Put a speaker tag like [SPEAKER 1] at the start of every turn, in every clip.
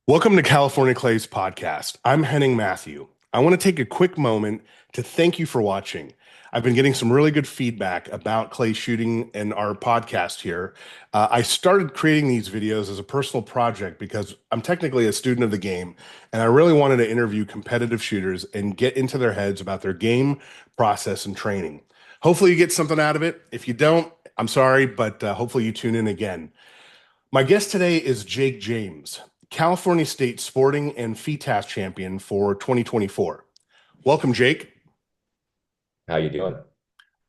[SPEAKER 1] Welcome to California Clays podcast. I'm Henning Matthew. I want to take a quick moment to thank you for watching. I've been getting some really good feedback about clay shooting and our podcast here. I started creating these videos as a personal project because I'm technically a student of the game, and I really wanted to interview competitive shooters and get into their heads about their game process and training. Hopefully, you get something out of it. If you don't, I'm sorry, but hopefully you tune in again. My guest today is Jake James, California State Sporting and FITASC champion for 2024. Welcome, Jake.
[SPEAKER 2] How you doing?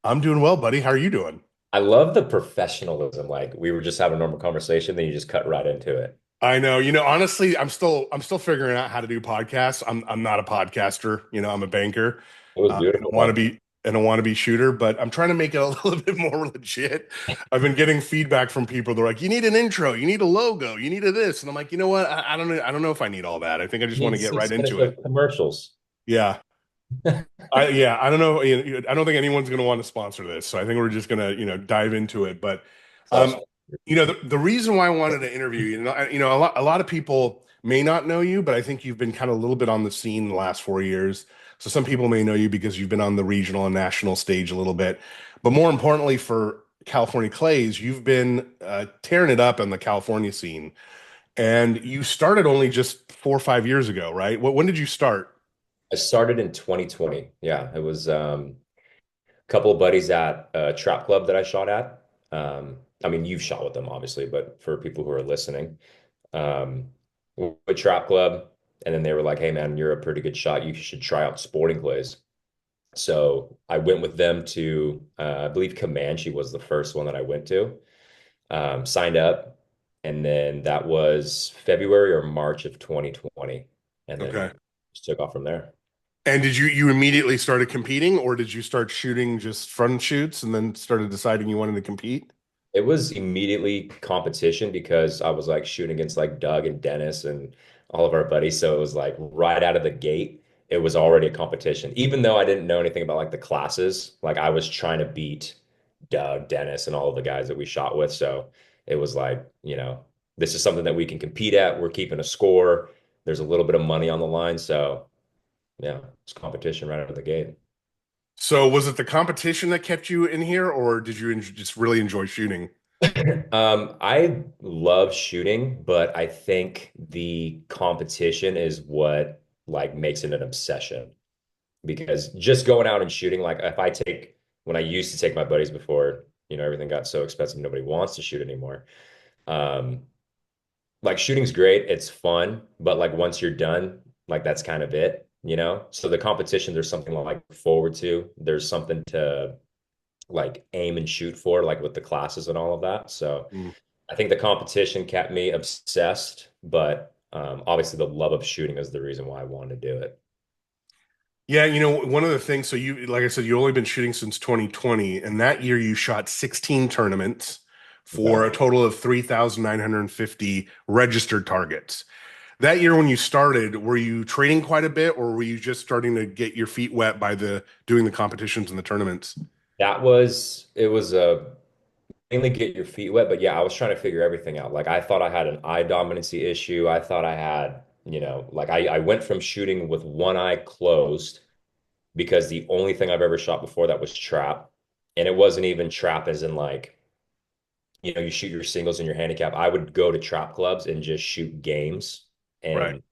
[SPEAKER 1] I'm doing well, buddy. How are you doing?
[SPEAKER 2] I love the professionalism. Like we were just having a normal conversation, then you just cut right into it.
[SPEAKER 1] I know, honestly, I'm still figuring out how to do podcasts. I'm not a podcaster, I'm a banker.
[SPEAKER 2] It was
[SPEAKER 1] And
[SPEAKER 2] beautiful
[SPEAKER 1] I want to
[SPEAKER 2] though.
[SPEAKER 1] be and I want to be shooter, but I'm trying to make it a little bit more legit. I've been getting feedback from people. They're like, "You need an intro, you need a logo, you need a this," and I'm like, you know what? I don't know. I don't know if I need all that. I think I just
[SPEAKER 2] You
[SPEAKER 1] want
[SPEAKER 2] need
[SPEAKER 1] to get
[SPEAKER 2] some
[SPEAKER 1] right into
[SPEAKER 2] Spanish
[SPEAKER 1] it.
[SPEAKER 2] commercials.
[SPEAKER 1] Yeah. I don't know. I don't think anyone's going to want to sponsor this, so I think we're just going to dive into it. But
[SPEAKER 2] It's
[SPEAKER 1] um,
[SPEAKER 2] all
[SPEAKER 1] the reason why I wanted to interview you, a lot of people may not know you, but I think you've been kind of a little bit on the scene the last 4 years. So some people may know you because you've been on the regional and national stage a little bit, but more importantly for California Clays, you've been tearing it up in the California scene, and you started only just 4 or 5 years ago, right? When did you start?
[SPEAKER 2] I started in 2020. Yeah, it was a couple of buddies at a trap club that I shot at. I mean, you've shot with them obviously, but for people who are listening, um, a trap club, and then they were like, "Hey man, you're a pretty good shot. You should try out Sporting Clays." So I went with them to, I believe Comanche was the first one that I went to. Signed up, and then that was February or March of 2020, and then
[SPEAKER 1] Okay.
[SPEAKER 2] just took off from there.
[SPEAKER 1] And did you immediately started competing, or did you start shooting just fun shoots and then started deciding you wanted to compete?
[SPEAKER 2] It was immediately competition because I was like shooting against like Doug and Dennis and all of our buddies. So it was like right out of the gate, it was already a competition. Even though I didn't know anything about like the classes, like I was trying to beat Doug, Dennis, and all of the guys that we shot with. So it was like, this is something that we can compete at. We're keeping a score. There's a little bit of money on the line. So yeah, it's competition right out of the gate.
[SPEAKER 1] So was it the competition that kept you in here, or did you just really enjoy shooting?
[SPEAKER 2] I love shooting, but I think the competition is what like makes it an obsession because just going out and shooting, like if I take when I used to take my buddies before, everything got so expensive, nobody wants to shoot anymore. Um, like shooting's great, it's fun, but like once you're done, like that's kind of it. So the competition, there's something to like forward to. There's something to like aim and shoot for, like with the classes and all of that. So
[SPEAKER 1] Mm.
[SPEAKER 2] I think the competition kept me obsessed, but obviously the love of shooting is the reason why I wanted to do it.
[SPEAKER 1] Yeah, one of the things, so like I said, you've only been shooting since 2020, and that year you shot 16 tournaments for
[SPEAKER 2] Okay.
[SPEAKER 1] a total of 3,950 registered targets. That year when you started, were you training quite a bit, or were you just starting to get your feet wet by the doing the competitions and the tournaments?
[SPEAKER 2] It was mainly get your feet wet, but yeah, I was trying to figure everything out. Like I thought I had an eye dominancy issue. I thought I had, like I went from shooting with one eye closed because the only thing I've ever shot before that was trap. And it wasn't even trap as in like, you shoot your singles and your handicap. I would go to trap clubs and just shoot games.
[SPEAKER 1] Right.
[SPEAKER 2] And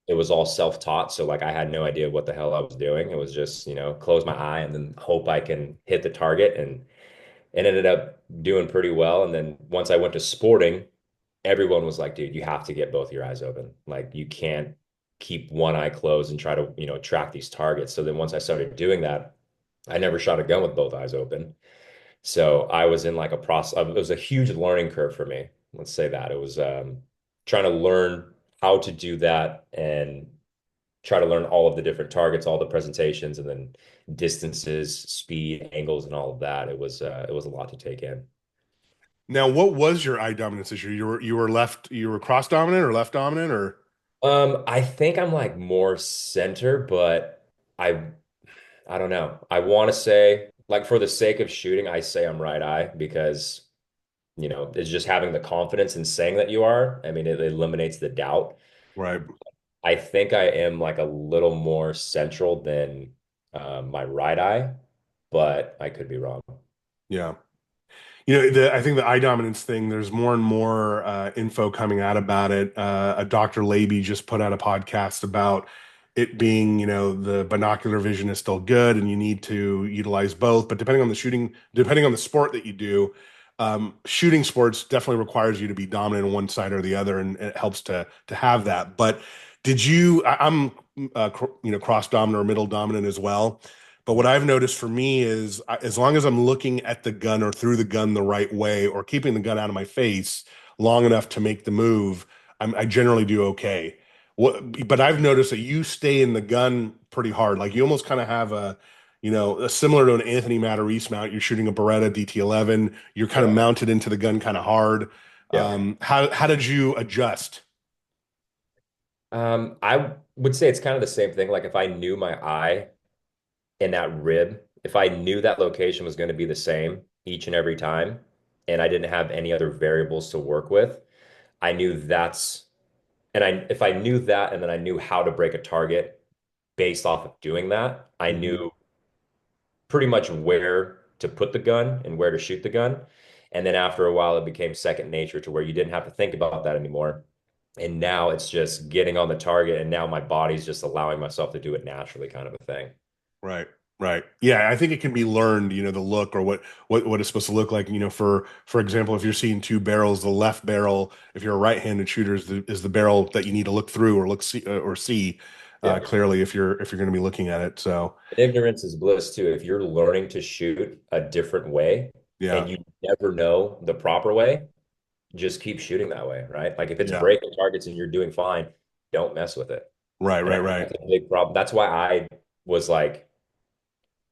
[SPEAKER 2] it was all self-taught. So like I had no idea what the hell I was doing. It was just, close my eye and then hope I can hit the target. And it ended up doing pretty well. And then once I went to sporting, everyone was like, dude, you have to get both your eyes open. Like you can't keep one eye closed and try to, track these targets. So then once I started doing that, I never shot a gun with both eyes open. So I was in like a process. It was a huge learning curve for me. Let's say that it was trying to learn how to do that and try to learn all of the different targets, all the presentations, and then distances, speed, angles, and all of that. It was a lot to take in.
[SPEAKER 1] Now, what was your eye dominance issue? You were cross dominant or left dominant or
[SPEAKER 2] I think I'm like more center, but I I don't know. I want to say like for the sake of shooting, I say I'm right eye because it's just having the confidence in saying that you are. I mean, it eliminates the doubt.
[SPEAKER 1] Right.
[SPEAKER 2] I think I am like a little more central than my right eye, but I could be wrong.
[SPEAKER 1] Yeah. I think the eye dominance thing, there's more and more info coming out about it. A Dr. Laby just put out a podcast about it being, the binocular vision is still good and you need to utilize both. But depending on the sport that you do, shooting sports definitely requires you to be dominant on one side or the other, and it helps to have that. But I'm cross dominant or middle dominant as well. But what I've noticed for me is as long as I'm looking at the gun or through the gun the right way or keeping the gun out of my face long enough to make the move, I generally do okay. But I've noticed that you stay in the gun pretty hard. Like you almost kind of have a similar to an Anthony Matarese mount. You're shooting a Beretta DT11. You're kind of
[SPEAKER 2] Yeah.
[SPEAKER 1] mounted into the gun kind of hard.
[SPEAKER 2] Yeah.
[SPEAKER 1] How did you adjust?
[SPEAKER 2] I would say it's kind of the same thing. Like if I knew my eye in that rib, if I knew that location was going to be the same each and every time, and I didn't have any other variables to work with, I knew that's, and if I knew that, and then I knew how to break a target based off of doing that, I
[SPEAKER 1] Mhm.
[SPEAKER 2] knew pretty much where to put the gun and where to shoot the gun. And then after a while, it became second nature to where you didn't have to think about that anymore. And now it's just getting on the target, and now my body's just allowing myself to do it naturally, kind of a thing.
[SPEAKER 1] Right. Right. Yeah, I think it can be learned, the look or what it's supposed to look like. For example, if you're seeing two barrels, the left barrel, if you're a right-handed shooter, is the barrel that you need to look through or see
[SPEAKER 2] Yeah.
[SPEAKER 1] clearly if you're going to be looking at it. So,
[SPEAKER 2] Ignorance is bliss too. If you're learning to shoot a different way
[SPEAKER 1] yeah.
[SPEAKER 2] and you never know the proper way, just keep shooting that way, right? Like if it's
[SPEAKER 1] Yeah.
[SPEAKER 2] breaking targets and you're doing fine, don't mess with it.
[SPEAKER 1] Right,
[SPEAKER 2] And I
[SPEAKER 1] right,
[SPEAKER 2] think
[SPEAKER 1] right.
[SPEAKER 2] that's a big problem. That's why was like,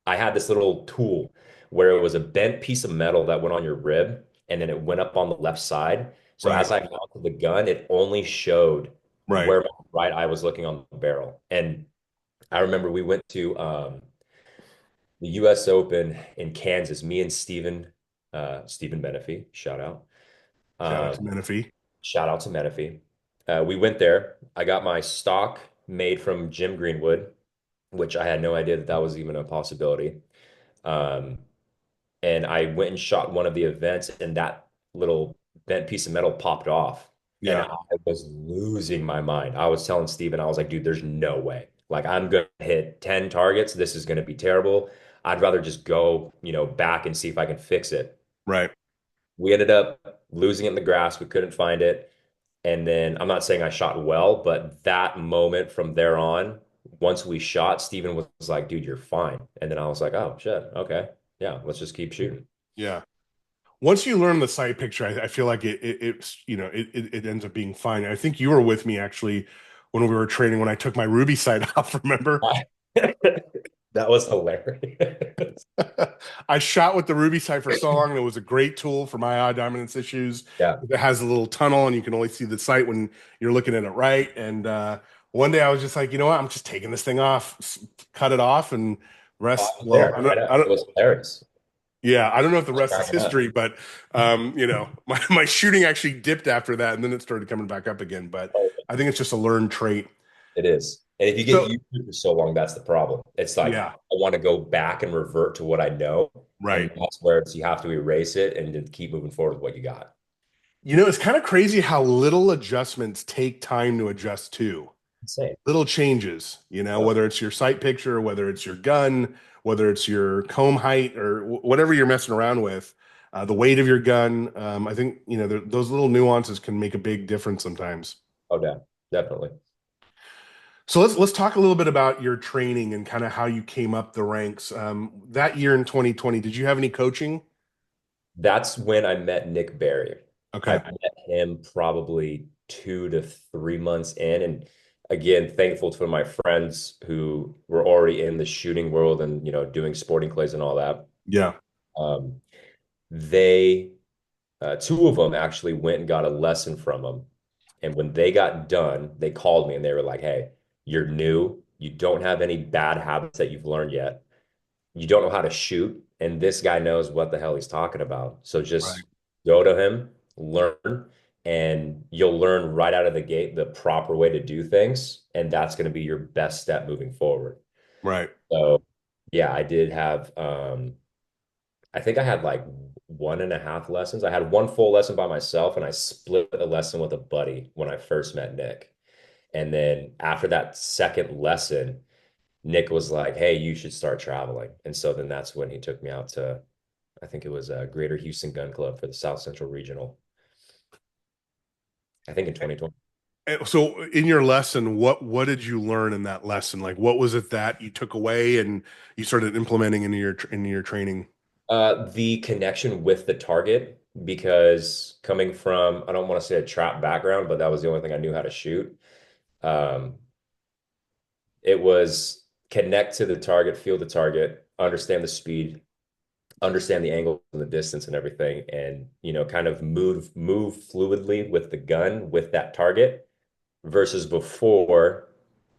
[SPEAKER 2] I had this little tool where it was a bent piece of metal that went on your rib and then it went up on the left side. So
[SPEAKER 1] Right.
[SPEAKER 2] as I mounted the gun, it only showed
[SPEAKER 1] Right.
[SPEAKER 2] where my right eye was looking on the barrel. And I remember we went to the US Open in Kansas, me and Stephen Menifee, shout out.
[SPEAKER 1] Shout out
[SPEAKER 2] Um,
[SPEAKER 1] to Menifee.
[SPEAKER 2] Shout out to Menifee. We went there. I got my stock made from Jim Greenwood, which I had no idea that that was even a possibility. Um, and I went and shot one of the events, and that little bent piece of metal popped off. And
[SPEAKER 1] Yeah.
[SPEAKER 2] I was losing my mind. I was telling Steven, I was like, dude, there's no way. Like, I'm going to hit 10 targets. This is going to be terrible. I'd rather just go, back and see if I can fix it.
[SPEAKER 1] Right.
[SPEAKER 2] We ended up losing it in the grass. We couldn't find it. And then I'm not saying I shot well, but that moment from there on, once we shot, Steven was like, dude, you're fine. And then I was like, oh, shit. Okay. Yeah, let's just keep shooting.
[SPEAKER 1] Yeah. Once you learn the sight picture, I feel like it ends up being fine. I think you were with me actually when we were training when I took my Ruby sight off, remember?
[SPEAKER 2] That was hilarious.
[SPEAKER 1] I shot with the Ruby sight for so long, and it was a great tool for my eye dominance issues.
[SPEAKER 2] Yeah.
[SPEAKER 1] It has a little tunnel, and you can only see the sight when you're looking at it right. And one day I was just like, you know what? I'm just taking this thing off, cut it off, and
[SPEAKER 2] I
[SPEAKER 1] rest.
[SPEAKER 2] was
[SPEAKER 1] Well,
[SPEAKER 2] there. I it was hilarious.
[SPEAKER 1] yeah, I don't know if the
[SPEAKER 2] I was
[SPEAKER 1] rest is
[SPEAKER 2] cracking up.
[SPEAKER 1] history, but my shooting actually dipped after that, and then it started coming back up again. But
[SPEAKER 2] Oh,
[SPEAKER 1] I think it's just a learned trait.
[SPEAKER 2] it is. And if you get
[SPEAKER 1] So
[SPEAKER 2] used to it for so long, that's the problem. It's like I
[SPEAKER 1] yeah,
[SPEAKER 2] want to go back and revert to what I know. And
[SPEAKER 1] right.
[SPEAKER 2] that's where you have to erase it and then keep moving forward with what you got.
[SPEAKER 1] It's kind of crazy how little adjustments take time to adjust to.
[SPEAKER 2] Insane.
[SPEAKER 1] Little changes,
[SPEAKER 2] Yeah.
[SPEAKER 1] whether it's your sight picture, whether it's your gun, whether it's your comb height, or whatever you're messing around with, the weight of your gun. I think, those little nuances can make a big difference sometimes.
[SPEAKER 2] Oh, yeah, definitely.
[SPEAKER 1] So let's talk a little bit about your training and kind of how you came up the ranks. That year in 2020, did you have any coaching?
[SPEAKER 2] That's when I met Nick Barry. I
[SPEAKER 1] Okay.
[SPEAKER 2] met him probably 2 to 3 months in. And again, thankful to my friends who were already in the shooting world and, doing sporting clays and all that.
[SPEAKER 1] Yeah.
[SPEAKER 2] Um, they, two of them actually went and got a lesson from him. And when they got done, they called me and they were like, hey, you're new. You don't have any bad habits that you've learned yet. You don't know how to shoot, and this guy knows what the hell he's talking about. So
[SPEAKER 1] Right.
[SPEAKER 2] just go to him, learn, and you'll learn right out of the gate the proper way to do things, and that's going to be your best step moving forward.
[SPEAKER 1] Right.
[SPEAKER 2] So, yeah, I did have I think I had like 1.5 lessons. I had one full lesson by myself, and I split a lesson with a buddy when I first met Nick. And then after that second lesson, Nick was like, "Hey, you should start traveling." And so then that's when he took me out to, I think it was Greater Houston Gun Club for the South Central Regional, I think in 2020.
[SPEAKER 1] So in your lesson, what did you learn in that lesson? Like what was it that you took away and you started implementing into your training?
[SPEAKER 2] The connection with the target, because coming from, I don't want to say a trap background, but that was the only thing I knew how to shoot. Um, it was connect to the target, feel the target, understand the speed, understand the angle and the distance and everything, and kind of move fluidly with the gun with that target versus before.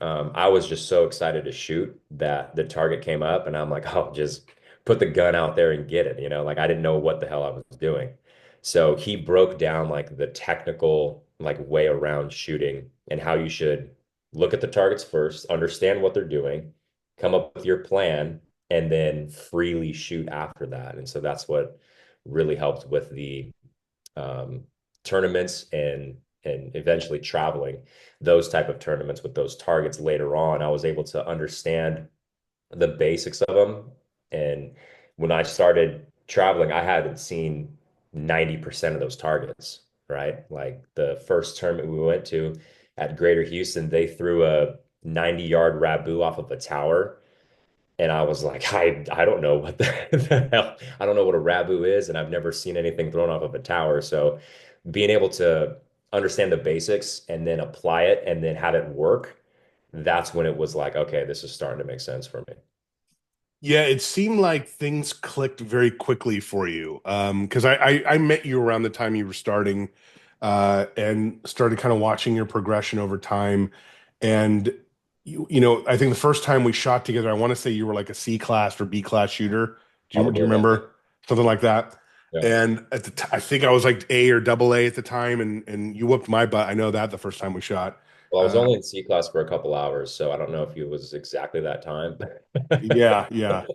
[SPEAKER 2] I was just so excited to shoot that the target came up, and I'm like, oh, just put the gun out there and get it. Like I didn't know what the hell I was doing. So he broke down like the technical like way around shooting and how you should look at the targets first, understand what they're doing, come up with your plan, and then freely shoot after that. And so that's what really helped with the um, tournaments and eventually traveling those type of tournaments with those targets later on. I was able to understand the basics of them. And when I started traveling, I hadn't seen 90% of those targets, right? Like the first tournament we went to at Greater Houston, they threw a 90-yard Rabu off of a tower. And I was like, I don't know what the hell. I don't know what a Rabu is, and I've never seen anything thrown off of a tower. So being able to understand the basics and then apply it and then have it work, that's when it was like, okay, this is starting to make sense for me.
[SPEAKER 1] Yeah, it seemed like things clicked very quickly for you. Because I met you around the time you were starting, and started kind of watching your progression over time. And I think the first time we shot together, I want to say you were like a C class or B class shooter. Do you
[SPEAKER 2] Probably, yeah.
[SPEAKER 1] remember something like that?
[SPEAKER 2] Yeah.
[SPEAKER 1] And at the I think I was like A or double A at the time, and you whooped my butt. I know that the first time we shot.
[SPEAKER 2] Well, I was
[SPEAKER 1] Uh,
[SPEAKER 2] only in C class for a couple hours, so I don't know if it was exactly that time.
[SPEAKER 1] yeah, yeah.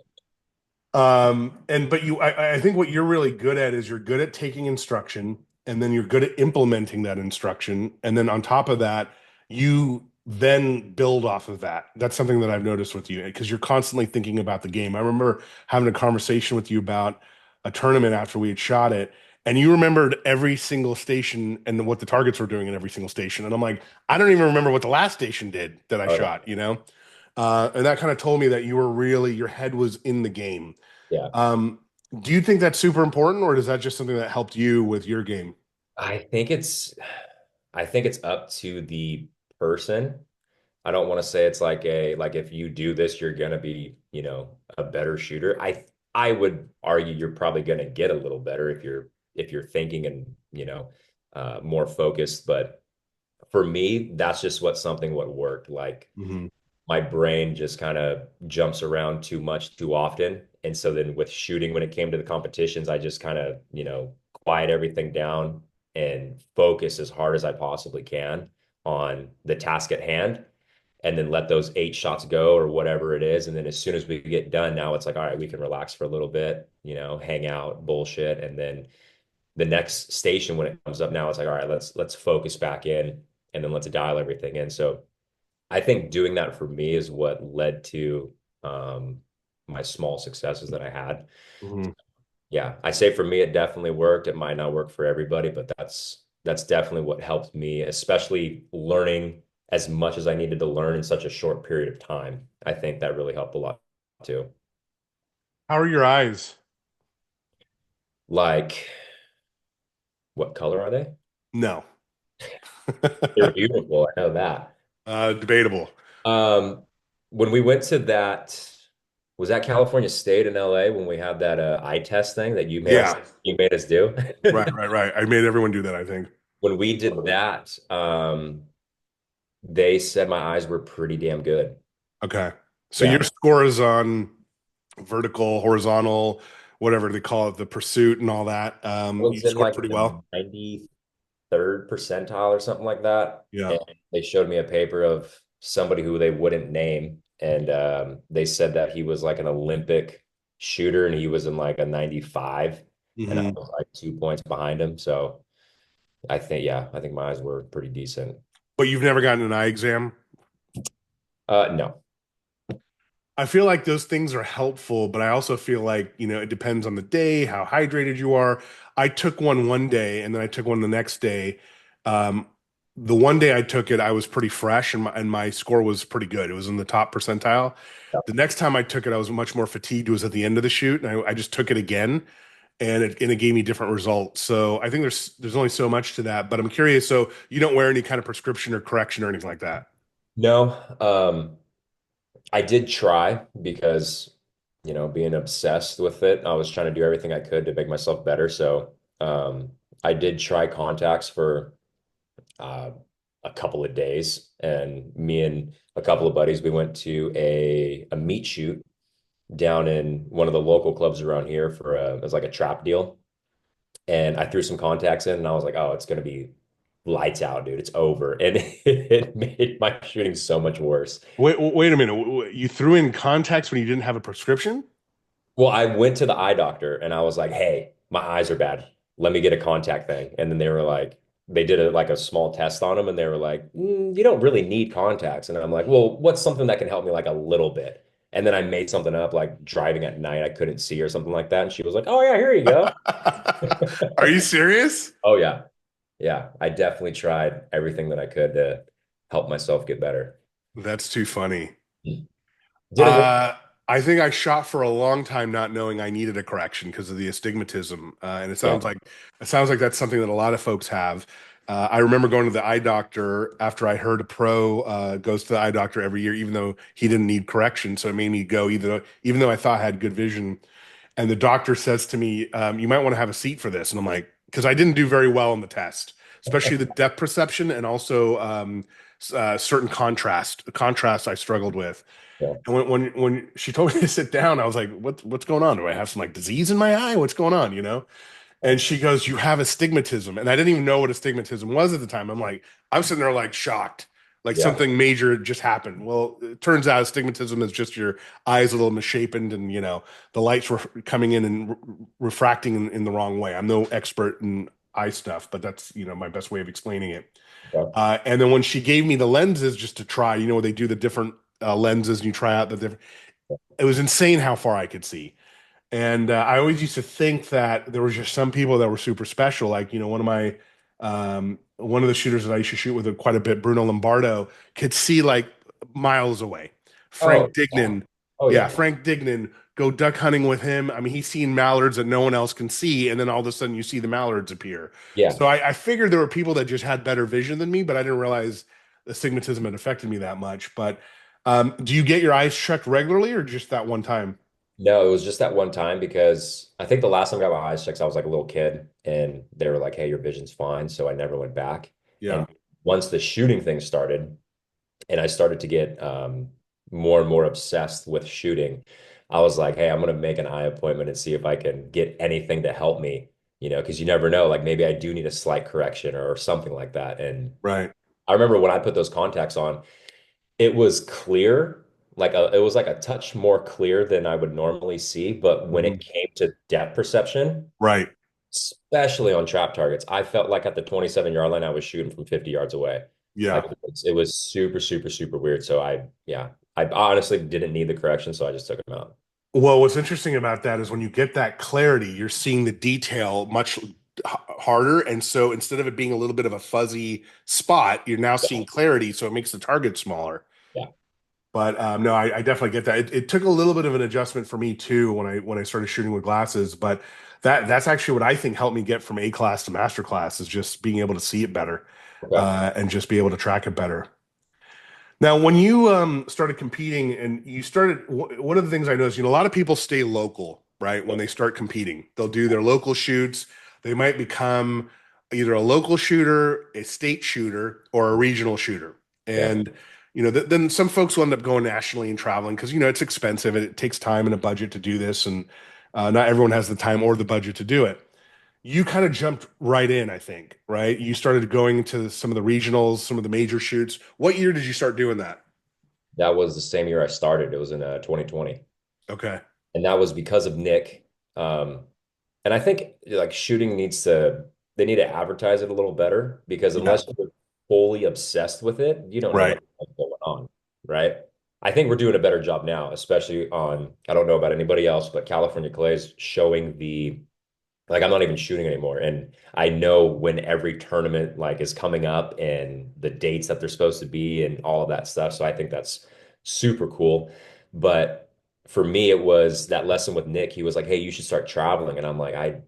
[SPEAKER 1] But I think what you're really good at is you're good at taking instruction and then you're good at implementing that instruction. And then on top of that, you then build off of that. That's something that I've noticed with you because you're constantly thinking about the game. I remember having a conversation with you about a tournament after we had shot it, and you remembered every single station and what the targets were doing in every single station. And I'm like, I don't even remember what the last station did that I
[SPEAKER 2] Oh,
[SPEAKER 1] shot, you know? And that kind of told me that you were really, your head was in the game.
[SPEAKER 2] yeah.
[SPEAKER 1] Um, do you think that's super important, or is that just something that helped you with your game?
[SPEAKER 2] I think it's I think it's up to the person. I don't want to say it's like if you do this, you're gonna be, a better shooter. I would argue you're probably gonna get a little better if you're thinking and, more focused. But for me, that's just what worked. Like
[SPEAKER 1] Hmm.
[SPEAKER 2] my brain just kind of jumps around too much too often. And so then with shooting, when it came to the competitions, I just kind of, quiet everything down and focus as hard as I possibly can on the task at hand and then let those 8 shots go or whatever it is. And then as soon as we get done, now it's like, all right, we can relax for a little bit, hang out, bullshit. And then the next station when it comes up now, it's like, all right, let's focus back in and then let's dial everything in. So I think doing that for me is what led to um, my small successes that I had.
[SPEAKER 1] Hmm.
[SPEAKER 2] Yeah, I say for me, it definitely worked. It might not work for everybody, but that's definitely what helped me, especially learning as much as I needed to learn in such a short period of time. I think that really helped a lot too.
[SPEAKER 1] How are your eyes?
[SPEAKER 2] Like, what color are they?
[SPEAKER 1] No.
[SPEAKER 2] They're beautiful. I know that.
[SPEAKER 1] Debatable.
[SPEAKER 2] Um, when we went to was that California State in LA when we had that eye test thing that
[SPEAKER 1] Yeah.
[SPEAKER 2] you made us do?
[SPEAKER 1] Right, right, right. I made everyone do that, I think.
[SPEAKER 2] When we did that, they said my eyes were pretty damn good.
[SPEAKER 1] Okay. So your
[SPEAKER 2] Yeah.
[SPEAKER 1] score is on vertical, horizontal, whatever they call it, the pursuit and all that.
[SPEAKER 2] I
[SPEAKER 1] You
[SPEAKER 2] was in
[SPEAKER 1] scored
[SPEAKER 2] like
[SPEAKER 1] pretty
[SPEAKER 2] the
[SPEAKER 1] well.
[SPEAKER 2] 93 third percentile or something like that.
[SPEAKER 1] Yeah.
[SPEAKER 2] And they showed me a paper of somebody who they wouldn't name. And they said that he was like an Olympic shooter and he was in like a 95. And I
[SPEAKER 1] Hmm.
[SPEAKER 2] was like 2 points behind him. So yeah, I think my eyes were pretty decent.
[SPEAKER 1] But you've never gotten an eye exam?
[SPEAKER 2] No.
[SPEAKER 1] I feel like those things are helpful, but I also feel like, it depends on the day, how hydrated you are. I took one day and then I took one the next day. Um, the one day I took it, I was pretty fresh and my score was pretty good. It was in the top percentile. The next time I took it, I was much more fatigued. It was at the end of the shoot, and I just took it again, and it gave me different results. So I think there's only so much to that. But I'm curious. So you don't wear any kind of prescription or correction or anything like that?
[SPEAKER 2] No. I did try because, being obsessed with it, I was trying to do everything I could to make myself better. So, I did try contacts for uh, a couple of days, and me and a couple of buddies, we went to a meat shoot down in one of the local clubs around here for it was like a trap deal. And I threw some contacts in, and I was like, oh, it's gonna be lights out, dude. It's over. And it made my shooting so much worse.
[SPEAKER 1] Wait a minute. You threw in contacts when you didn't have a prescription?
[SPEAKER 2] Well, I went to the eye doctor and I was like, "Hey, my eyes are bad. Let me get a contact thing." And then they were like, they did a small test on them, and they were like, "You don't really need contacts." And I'm like, "Well, what's something that can help me like a little bit?" And then I made something up, like driving at night, I couldn't see or something like that. And she was like, "Oh yeah, here you go."
[SPEAKER 1] Are you serious?
[SPEAKER 2] Oh yeah, yeah. I definitely tried everything that I could to help myself get better.
[SPEAKER 1] That's too funny.
[SPEAKER 2] Didn't work.
[SPEAKER 1] Uh, I think I shot for a long time not knowing I needed a correction because of the astigmatism, and
[SPEAKER 2] Yeah.
[SPEAKER 1] it sounds like that's something that a lot of folks have. I remember going to the eye doctor after I heard a pro goes to the eye doctor every year, even though he didn't need correction. So it made me go, even though I thought I had good vision. And the doctor says to me, "You might want to have a seat for this." And I'm like, because I didn't do very well on the test, especially the depth perception and also certain contrast I struggled with.
[SPEAKER 2] Yeah.
[SPEAKER 1] And when she told me to sit down, I was like, what's going on? Do I have some like disease in my eye? What's going on? And she goes, "You have astigmatism." And I didn't even know what astigmatism was at the time. I'm sitting there like shocked, like
[SPEAKER 2] Yeah.
[SPEAKER 1] something major just happened. Well, it turns out astigmatism is just your eyes a little misshapen, and the lights were coming in and refracting in the wrong way. I'm no expert in eye stuff, but that's my best way of explaining it.
[SPEAKER 2] Yeah.
[SPEAKER 1] And then when she gave me the lenses just to try, they do the different lenses and you try out the different. It was insane how far I could see. And I always used to think that there was just some people that were super special. Like, one of the shooters that I used to shoot with quite a bit, Bruno Lombardo, could see like miles away.
[SPEAKER 2] Oh,
[SPEAKER 1] Frank
[SPEAKER 2] yeah.
[SPEAKER 1] Dignan,
[SPEAKER 2] Oh
[SPEAKER 1] yeah,
[SPEAKER 2] yeah.
[SPEAKER 1] Frank Dignan, go duck hunting with him. I mean, he's seen mallards that no one else can see. And then all of a sudden you see the mallards appear.
[SPEAKER 2] Yeah.
[SPEAKER 1] So I figured there were people that just had better vision than me, but I didn't realize the stigmatism had affected me that much. But do you get your eyes checked regularly or just that one time?
[SPEAKER 2] No, it was just that one time because I think the last time I got my eyes checked, I was like a little kid and they were like, "Hey, your vision's fine." So I never went back.
[SPEAKER 1] Yeah.
[SPEAKER 2] And once the shooting thing started and I started to get more and more obsessed with shooting, I was like, "Hey, I'm going to make an eye appointment and see if I can get anything to help me, because you never know. Like maybe I do need a slight correction or something like that." And
[SPEAKER 1] Right.
[SPEAKER 2] I remember when I put those contacts on, it was clear, it was like a touch more clear than I would normally see. But when it
[SPEAKER 1] Mhm.
[SPEAKER 2] came to depth perception,
[SPEAKER 1] Right.
[SPEAKER 2] especially on trap targets, I felt like at the 27-yard line, I was shooting from 50 yards away. Like
[SPEAKER 1] Yeah.
[SPEAKER 2] it was super, super, super weird. So yeah, I honestly didn't need the correction, so I just took them out.
[SPEAKER 1] Well, what's interesting about that is when you get that clarity, you're seeing the detail much harder. And so instead of it being a little bit of a fuzzy spot, you're now
[SPEAKER 2] Yeah,
[SPEAKER 1] seeing clarity. So it makes the target smaller.
[SPEAKER 2] yeah,
[SPEAKER 1] But no, I definitely get that. It took a little bit of an adjustment for me too when I started shooting with glasses. But that's actually what I think helped me get from A class to master class is just being able to see it better
[SPEAKER 2] okay,
[SPEAKER 1] and just be able to track it better. Now, when you started competing and you started, one of the things I noticed, a lot of people stay local, right? When
[SPEAKER 2] yeah,
[SPEAKER 1] they start competing, they'll do their local shoots. They might become either a local shooter, a state shooter, or a regional shooter.
[SPEAKER 2] yeah,
[SPEAKER 1] And, then some folks will end up going nationally and traveling because, it's expensive and it takes time and a budget to do this. And not everyone has the time or the budget to do it. you kind of jumped right in, I think, right? You started going to some of the regionals, some of the major shoots. What year did you start doing that?
[SPEAKER 2] That was the same year I started. It was in 2020.
[SPEAKER 1] Okay.
[SPEAKER 2] And that was because of Nick. Um, and I think like shooting needs to they need to advertise it a little better because
[SPEAKER 1] Yeah.
[SPEAKER 2] unless you're fully obsessed with it, you don't know
[SPEAKER 1] Right.
[SPEAKER 2] what the hell's going on, right? I think we're doing a better job now, especially on I don't know about anybody else, but California Clays showing the like I'm not even shooting anymore. And I know when every tournament like is coming up and the dates that they're supposed to be and all of that stuff. So I think that's super cool. But for me, it was that lesson with Nick. He was like, "Hey, you should start traveling." And I'm like, I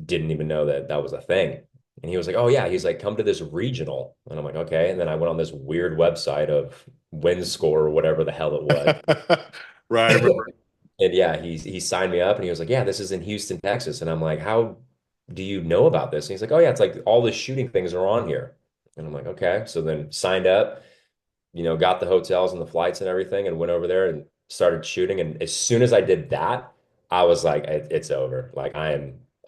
[SPEAKER 2] didn't even know that that was a thing. And he was like, "Oh yeah." He's like, "Come to this regional." And I'm like, "Okay." And then I went on this weird website of win score or whatever the hell it was.
[SPEAKER 1] Right. I remember.
[SPEAKER 2] And yeah, he signed me up and he was like, "Yeah, this is in Houston, Texas." And I'm like, "How do you know about this?" And he's like, "Oh yeah, it's like all the shooting things are on here." And I'm like, "Okay." So then signed up, got the hotels and the flights and everything and went over there and started shooting. And as soon as I did that, I was like, It's over. Like I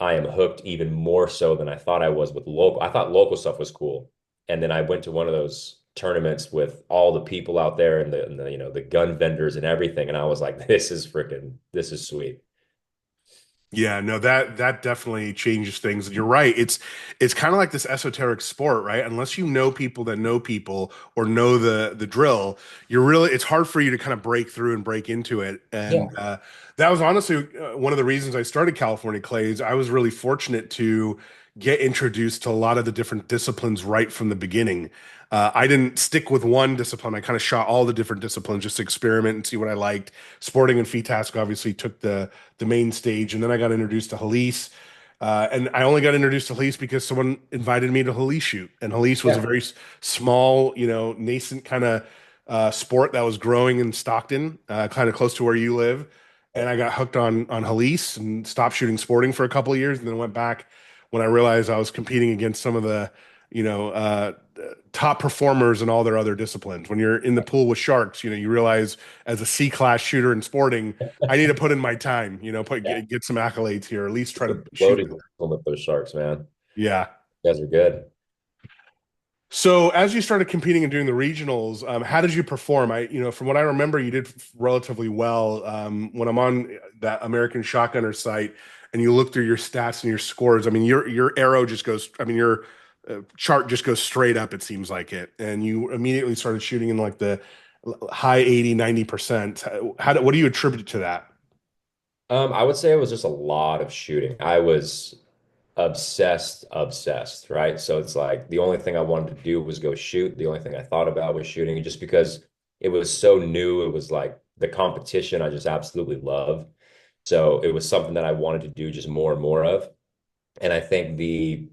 [SPEAKER 2] am hooked even more so than I thought I was with local. I thought local stuff was cool. And then I went to one of those tournaments with all the people out there and the the gun vendors and everything. And I was like, this is sweet.
[SPEAKER 1] Yeah, no, that definitely changes things. You're right. It's kind of like this esoteric sport, right? Unless you know people that know people or know the drill, it's hard for you to kind of break through and break into it.
[SPEAKER 2] Yeah.
[SPEAKER 1] And that was honestly one of the reasons I started California Clays. I was really fortunate to get introduced to a lot of the different disciplines right from the beginning. I didn't stick with one discipline. I kind of shot all the different disciplines just to experiment and see what I liked. Sporting and FITASC obviously took the main stage, and then I got introduced to Halise. And I only got introduced to Halise because someone invited me to Halise shoot, and Halise was a
[SPEAKER 2] Yeah.
[SPEAKER 1] very small, nascent kind of sport that was growing in Stockton, kind of close to where you live. And I got hooked on Halise and stopped shooting sporting for a couple of years, and then went back when I realized I was competing against some of the, top performers in all their other disciplines. When you're in the pool with sharks, you realize as a C class shooter in sporting, I need to put in my time,
[SPEAKER 2] Yeah.
[SPEAKER 1] get some accolades here, at least try
[SPEAKER 2] It's
[SPEAKER 1] to
[SPEAKER 2] a
[SPEAKER 1] shoot
[SPEAKER 2] loaded
[SPEAKER 1] better.
[SPEAKER 2] with those sharks, man.
[SPEAKER 1] Yeah.
[SPEAKER 2] You guys are good.
[SPEAKER 1] So as you started competing and doing the regionals, how did you perform? From what I remember, you did relatively well. When I'm on that American Shotgunner site and you look through your stats and your scores, I mean, your arrow just goes, I mean, your chart just goes straight up, it seems like it. And you immediately started shooting in like the high 80, 90%. What do you attribute to that?
[SPEAKER 2] I would say it was just a lot of shooting. I was obsessed, right? So it's like the only thing I wanted to do was go shoot. The only thing I thought about was shooting, just because it was so new. It was like the competition I just absolutely love. So it was something that I wanted to do just more and more of. And I think the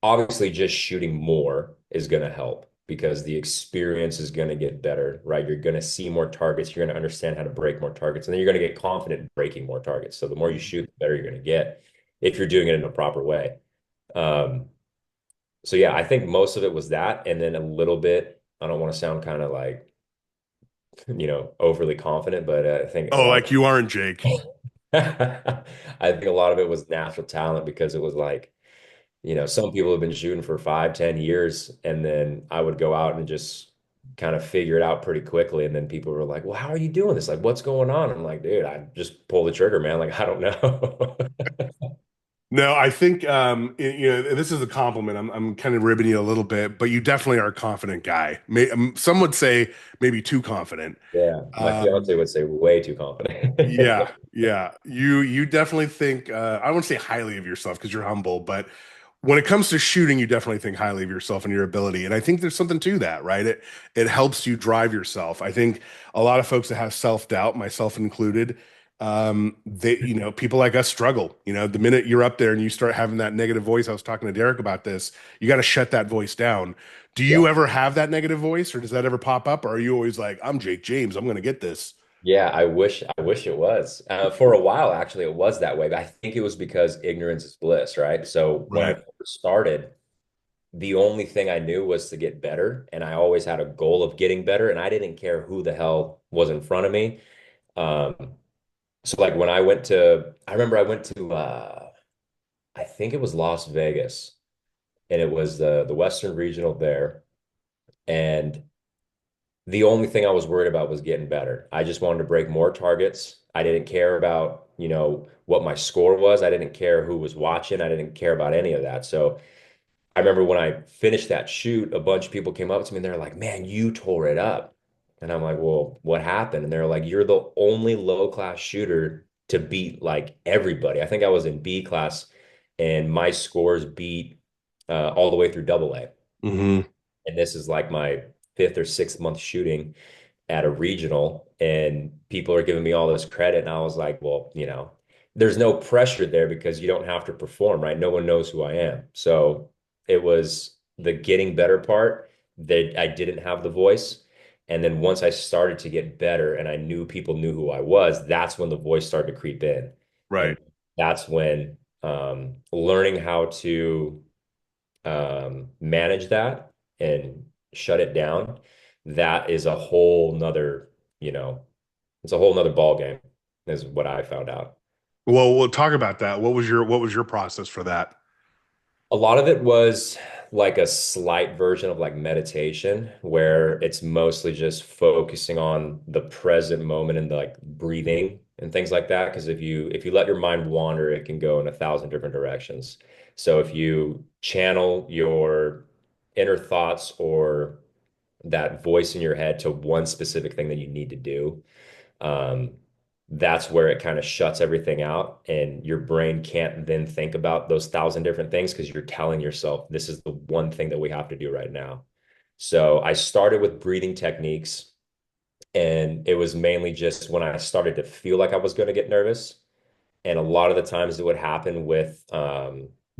[SPEAKER 2] obviously just shooting more is going to help because the experience is going to get better, right? You're going to see more targets. You're going to understand how to break more targets, and then you're going to get confident in breaking more targets. So the more you shoot, the better you're going to get if you're doing it in a proper way. Um, so yeah, I think most of it was that, and then a little bit. I don't want to sound kind of like overly confident, but I think a
[SPEAKER 1] Oh,
[SPEAKER 2] lot
[SPEAKER 1] like you aren't, Jake.
[SPEAKER 2] of I think a lot of it was natural talent because it was like some people have been shooting for 5, 10 years, and then I would go out and just kind of figure it out pretty quickly. And then people were like, "Well, how are you doing this? Like, what's going on?" I'm like, "Dude, I just pull the trigger, man. Like, I don't know."
[SPEAKER 1] No, I think this is a compliment. I'm kind of ribbing you a little bit, but you definitely are a confident guy. Some would say maybe too confident.
[SPEAKER 2] Yeah, my
[SPEAKER 1] Um,
[SPEAKER 2] fiance would say way too confident.
[SPEAKER 1] yeah, yeah. You definitely think I wouldn't say highly of yourself because you're humble, but when it comes to shooting, you definitely think highly of yourself and your ability. And I think there's something to that, right? It helps you drive yourself. I think a lot of folks that have self-doubt, myself included, people like us struggle. The minute you're up there and you start having that negative voice, I was talking to Derek about this, you got to shut that voice down. Do
[SPEAKER 2] Yeah.
[SPEAKER 1] you ever have that negative voice, or does that ever pop up? Or are you always like, I'm Jake James, I'm gonna get this?
[SPEAKER 2] Yeah, I wish it was. For a while, actually, it was that way. But I think it was because ignorance is bliss, right? So when I
[SPEAKER 1] Right.
[SPEAKER 2] first started, the only thing I knew was to get better, and I always had a goal of getting better, and I didn't care who the hell was in front of me. Um, so like when I remember I went to I think it was Las Vegas, and it was the Western Regional there. And the only thing I was worried about was getting better. I just wanted to break more targets. I didn't care about, what my score was. I didn't care who was watching. I didn't care about any of that. So I remember when I finished that shoot, a bunch of people came up to me and they're like, "Man, you tore it up." And I'm like, "Well, what happened?" And they're like, "You're the only low class shooter to beat like everybody." I think I was in B class and my scores beat all the way through double A.
[SPEAKER 1] Hmm.
[SPEAKER 2] And this is like my fifth or sixth month shooting at a regional, and people are giving me all this credit. And I was like, well, there's no pressure there because you don't have to perform, right? No one knows who I am. So it was the getting better part that I didn't have the voice. And then once I started to get better and I knew people knew who I was, that's when the voice started to creep in. And
[SPEAKER 1] Right.
[SPEAKER 2] that's when learning how to manage that and shut it down, that is a whole nother, you know, it's a whole nother ball game, is what I found out.
[SPEAKER 1] Well, we'll talk about that. What was your process for that?
[SPEAKER 2] A lot of it was like a slight version of like meditation, where it's mostly just focusing on the present moment and like breathing and things like that. Because if you let your mind wander, it can go in 1,000 different directions. So if you channel your inner thoughts or that voice in your head to one specific thing that you need to do, um, that's where it kind of shuts everything out, and your brain can't then think about those 1,000 different things because you're telling yourself this is the one thing that we have to do right now. So I started with breathing techniques, and it was mainly just when I started to feel like I was going to get nervous. And a lot of the times it would happen with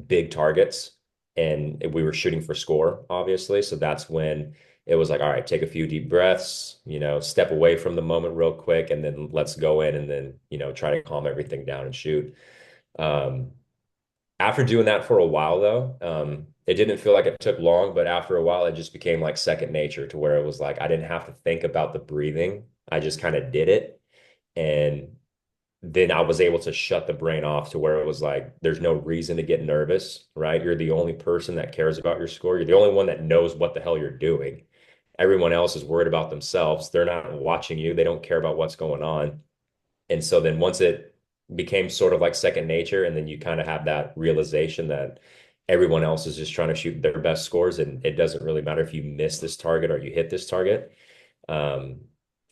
[SPEAKER 2] big targets, and we were shooting for score, obviously. So that's when it was like, all right, take a few deep breaths, step away from the moment real quick, and then let's go in and then, try to calm everything down and shoot. Um, After doing that for a while, though, it didn't feel like it took long, but after a while, it just became like second nature, to where it was like I didn't have to think about the breathing. I just kind of did it. And then I was able to shut the brain off, to where it was like, there's no reason to get nervous, right? You're the only person that cares about your score. You're the only one that knows what the hell you're doing. Everyone else is worried about themselves. They're not watching you. They don't care about what's going on. And so then once it became sort of like second nature, and then you kind of have that realization that everyone else is just trying to shoot their best scores, and it doesn't really matter if you miss this target or you hit this target. Um,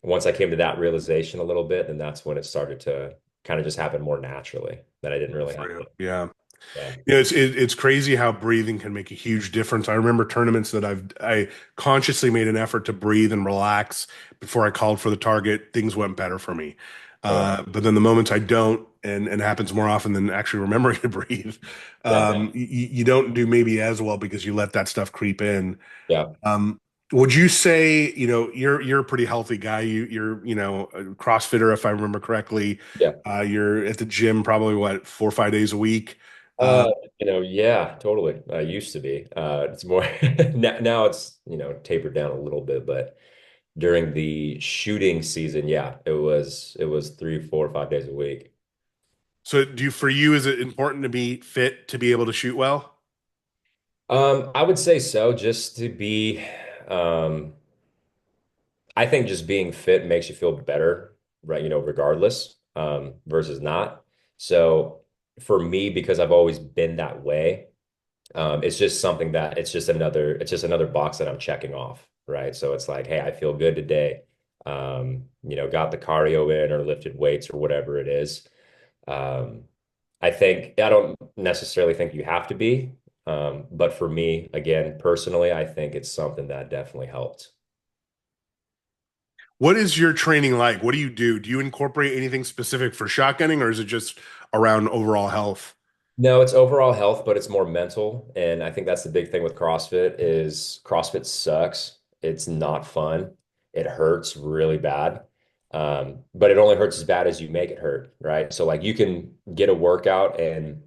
[SPEAKER 2] Once I came to that realization a little bit, then that's when it started to kind of just happen more naturally, that I didn't really
[SPEAKER 1] For
[SPEAKER 2] have
[SPEAKER 1] you.
[SPEAKER 2] to.
[SPEAKER 1] Yeah.
[SPEAKER 2] Yeah.
[SPEAKER 1] It's crazy how breathing can make a huge difference. I remember tournaments that I consciously made an effort to breathe and relax before I called for the target. Things went better for me.
[SPEAKER 2] Huh.
[SPEAKER 1] But then the moments I don't, and it happens more often than actually remembering to breathe,
[SPEAKER 2] Yeah.
[SPEAKER 1] you don't do maybe as well because you let that stuff creep in.
[SPEAKER 2] Yeah.
[SPEAKER 1] Um, would you say, you're a pretty healthy guy. You're, a CrossFitter, if I remember correctly.
[SPEAKER 2] Yeah.
[SPEAKER 1] You're at the gym probably what, 4 or 5 days a week.
[SPEAKER 2] Uh, yeah, totally. I used to be. It's more now it's, tapered down a little bit, but during the shooting season, yeah, it was 3, 4, 5 days a week.
[SPEAKER 1] So for you, is it important to be fit to be able to shoot well?
[SPEAKER 2] I would say so, just to be, um, I think just being fit makes you feel better, right? Regardless, versus not. So for me, because I've always been that way, it's just something that it's just another box that I'm checking off, right? So it's like, hey, I feel good today. Got the cardio in or lifted weights or whatever it is. Um, I don't necessarily think you have to be, but for me, again, personally, I think it's something that definitely helped.
[SPEAKER 1] What is your training like? What do you do? Do you incorporate anything specific for shotgunning, or is it just around overall health?
[SPEAKER 2] No, it's overall health, but it's more mental. And I think that's the big thing with CrossFit is CrossFit sucks. It's not fun. It hurts really bad. But it only hurts as bad as you make it hurt, right? So like you can get a workout and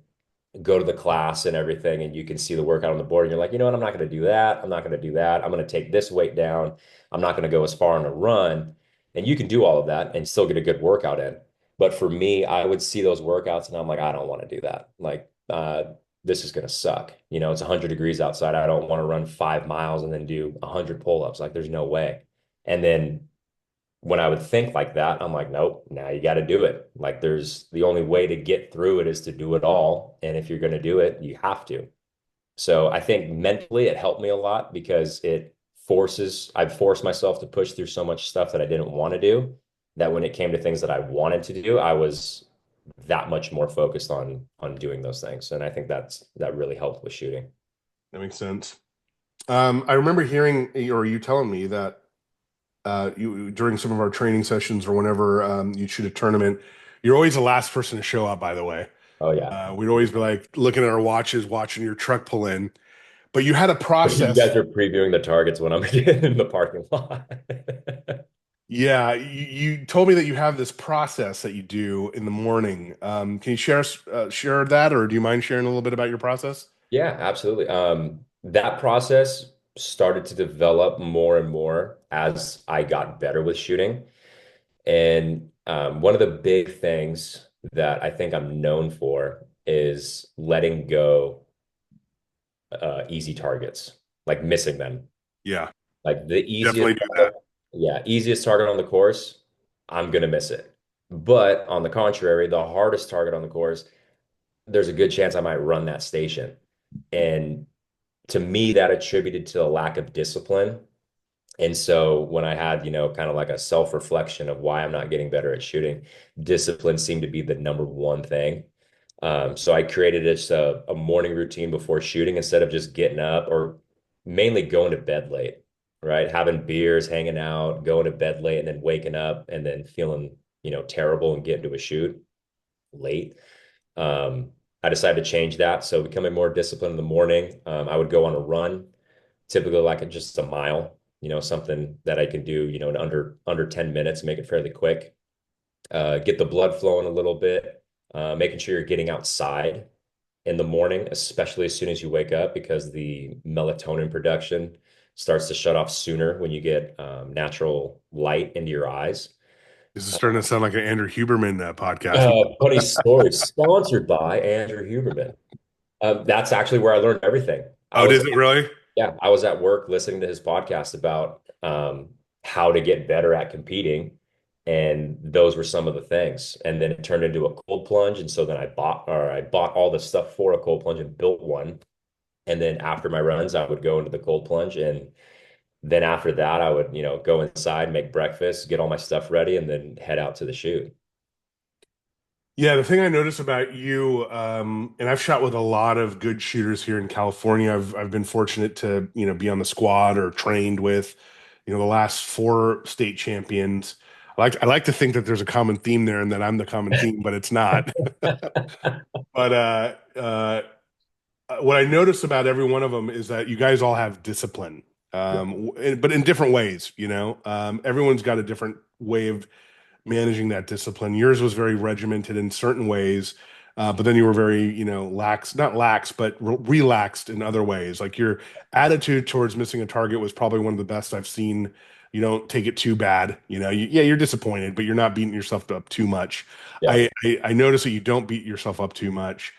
[SPEAKER 2] go to the class and everything, and you can see the workout on the board, and you're like, you know what, I'm not going to do that. I'm not going to do that. I'm going to take this weight down. I'm not going to go as far on a run. And you can do all of that and still get a good workout in. But for me, I would see those workouts and I'm like, I don't want to do that. Like, this is going to suck. You know, it's 100 degrees outside. I don't want to run 5 miles and then do 100 pull-ups. Like, there's no way. And then when I would think like that, I'm like, nope, now you got to do it. Like, there's the only way to get through it is to do it all. And if you're going to do it, you have to. So I think mentally it helped me a lot because I've forced myself to push through so much stuff that I didn't want to do, that when it came to things that I wanted to do, I was that much more focused on doing those things. And I think that really helped with shooting.
[SPEAKER 1] That makes sense. I remember hearing or you telling me that you during some of our training sessions or whenever you'd shoot a tournament, you're always the last person to show up, by the way.
[SPEAKER 2] Oh yeah.
[SPEAKER 1] We'd always be like looking at our watches, watching your truck pull in. But you had a
[SPEAKER 2] You
[SPEAKER 1] process.
[SPEAKER 2] guys are previewing the targets when I'm in the parking lot.
[SPEAKER 1] Yeah, you told me that you have this process that you do in the morning. Can you share that, or do you mind sharing a little bit about your process?
[SPEAKER 2] Yeah, absolutely. That process started to develop more and more as I got better with shooting. And one of the big things that I think I'm known for is letting go easy targets, like missing them.
[SPEAKER 1] Yeah,
[SPEAKER 2] Like the easiest,
[SPEAKER 1] definitely do that.
[SPEAKER 2] yeah, easiest target on the course, I'm gonna miss it. But on the contrary, the hardest target on the course, there's a good chance I might run that station. And to me, that attributed to a lack of discipline. And so when I had, kind of like a self-reflection of why I'm not getting better at shooting, discipline seemed to be the number one thing. So I created just a morning routine before shooting instead of just getting up or mainly going to bed late, right? Having beers, hanging out, going to bed late, and then waking up and then feeling, terrible and getting to a shoot late. Um, I decided to change that. So becoming more disciplined in the morning, I would go on a run, typically like just a mile, something that I can do, in under 10 minutes, make it fairly quick. Get the blood flowing a little bit, making sure you're getting outside in the morning, especially as soon as you wake up, because the melatonin production starts to shut off sooner when you get natural light into your eyes.
[SPEAKER 1] This is starting to sound like an Andrew Huberman podcast.
[SPEAKER 2] Funny story, sponsored by Andrew Huberman. That's actually where I learned everything.
[SPEAKER 1] Oh, does it really?
[SPEAKER 2] Yeah, I was at work listening to his podcast about how to get better at competing, and those were some of the things. And then it turned into a cold plunge, and so then I bought all the stuff for a cold plunge and built one. And then after my runs, I would go into the cold plunge, and then after that, I would, go inside, make breakfast, get all my stuff ready, and then head out to the shoot.
[SPEAKER 1] Yeah, the thing I notice about you, and I've shot with a lot of good shooters here in California. I've been fortunate to, be on the squad or trained with, the last four state champions. I like to think that there's a common theme there and that I'm the common theme, but it's not. But what I notice about every one of them is that you guys all have discipline, but in different ways. Everyone's got a different way of managing that discipline. Yours was very regimented in certain ways, but then you were very, lax, not lax, but relaxed in other ways. Like your attitude towards missing a target was probably one of the best I've seen. You don't take it too bad. Yeah, you're disappointed, but you're not beating yourself up too much.
[SPEAKER 2] Yeah.
[SPEAKER 1] I notice that you don't beat yourself up too much.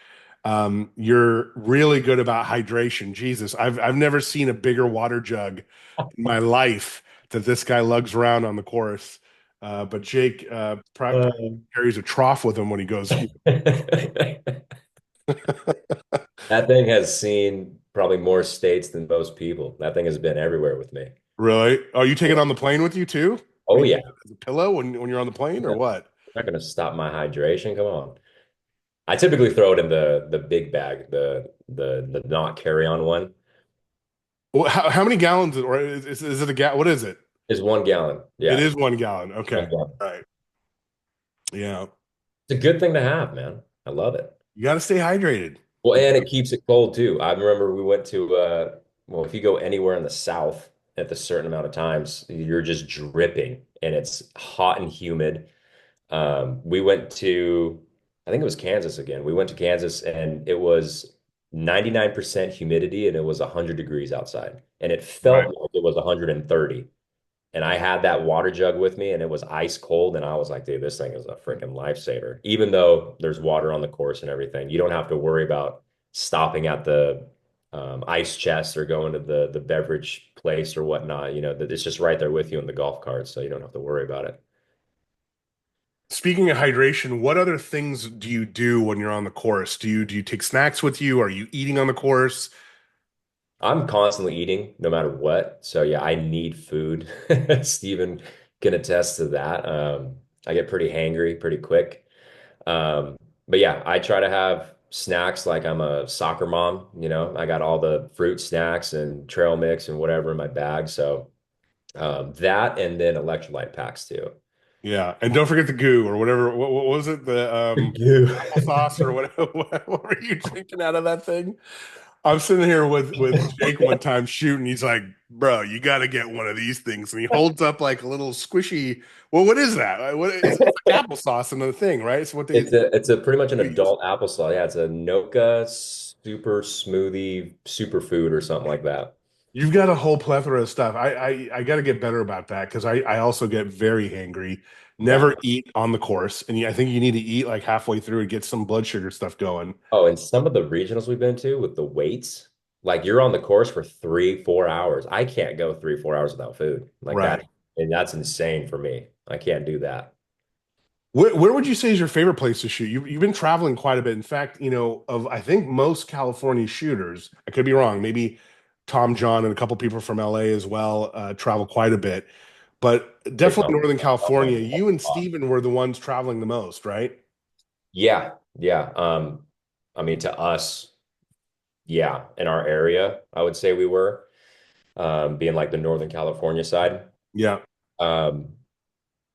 [SPEAKER 1] You're really good about hydration. Jesus, I've never seen a bigger water jug in my life that this guy lugs around on the course. But Jake carries a trough with him when he goes.
[SPEAKER 2] That thing has seen probably more states than most people. That thing has been everywhere with me.
[SPEAKER 1] Really? Oh, you take it on the plane with you too?
[SPEAKER 2] Oh
[SPEAKER 1] You use
[SPEAKER 2] yeah.
[SPEAKER 1] it as a pillow when you're on the plane, or
[SPEAKER 2] I'm
[SPEAKER 1] what?
[SPEAKER 2] not going to stop my hydration. Come on. I typically throw it in the big bag, the not carry-on one.
[SPEAKER 1] Well, how many gallons, or is it a What is it?
[SPEAKER 2] Is 1 gallon.
[SPEAKER 1] It
[SPEAKER 2] Yeah.
[SPEAKER 1] is 1 gallon.
[SPEAKER 2] One
[SPEAKER 1] Okay.
[SPEAKER 2] gallon.
[SPEAKER 1] All right. Yeah.
[SPEAKER 2] It's a good thing to have, man. I love it.
[SPEAKER 1] You got to stay hydrated.
[SPEAKER 2] Well, and it keeps it cold too. I remember we went to well, if you go anywhere in the South at the certain amount of times, you're just dripping and it's hot and humid. We went to, I think it was Kansas again. We went to Kansas and it was 99% humidity and it was 100 degrees outside. And it felt
[SPEAKER 1] Right.
[SPEAKER 2] like it was 130. And I had that water jug with me and it was ice cold. And I was like, dude, this thing is a freaking lifesaver. Even though there's water on the course and everything, you don't have to worry about stopping at the ice chest or going to the beverage place or whatnot. You know, that it's just right there with you in the golf cart, so you don't have to worry about it.
[SPEAKER 1] Speaking of hydration, what other things do you do when you're on the course? Do you take snacks with you? Are you eating on the course?
[SPEAKER 2] I'm constantly eating no matter what. So yeah, I need food. Steven can attest to that. I get pretty hangry pretty quick. Um, but yeah, I try to have snacks like I'm a soccer mom, you know. I got all the fruit snacks and trail mix and whatever in my bag. So that and then electrolyte packs too.
[SPEAKER 1] Yeah, and don't forget the goo or whatever. What was it? The
[SPEAKER 2] Goo.
[SPEAKER 1] applesauce or whatever. What were you drinking out of that thing? I'm sitting here with Jake one time shooting. He's like, "Bro, you got to get one of these things." And he holds up like a little squishy. Well, what is that? What it's like applesauce in the thing, right? It's what they
[SPEAKER 2] It's a pretty much an
[SPEAKER 1] use.
[SPEAKER 2] adult applesauce. Yeah, it's a Noka super smoothie superfood or something like that.
[SPEAKER 1] You've got a whole plethora of stuff. I got to get better about that because I also get very hangry.
[SPEAKER 2] Yeah.
[SPEAKER 1] Never eat on the course, and I think you need to eat like halfway through and get some blood sugar stuff going.
[SPEAKER 2] Oh, and some of the regionals we've been to with the weights, like you're on the course for 3, 4 hours. I can't go 3, 4 hours without food like that.
[SPEAKER 1] Right.
[SPEAKER 2] And that's insane for me. I can't do that.
[SPEAKER 1] Where would you say is your favorite place to shoot? You've been traveling quite a bit. In fact, of I think most California shooters, I could be wrong, maybe Tom John and a couple people from LA as well travel quite a bit. But
[SPEAKER 2] Big
[SPEAKER 1] definitely Northern California,
[SPEAKER 2] compliment.
[SPEAKER 1] you and Steven were the ones traveling the most, right?
[SPEAKER 2] Yeah, yeah. I mean, to us, yeah, in our area, I would say we were, being like the Northern California side.
[SPEAKER 1] Yeah.
[SPEAKER 2] Um,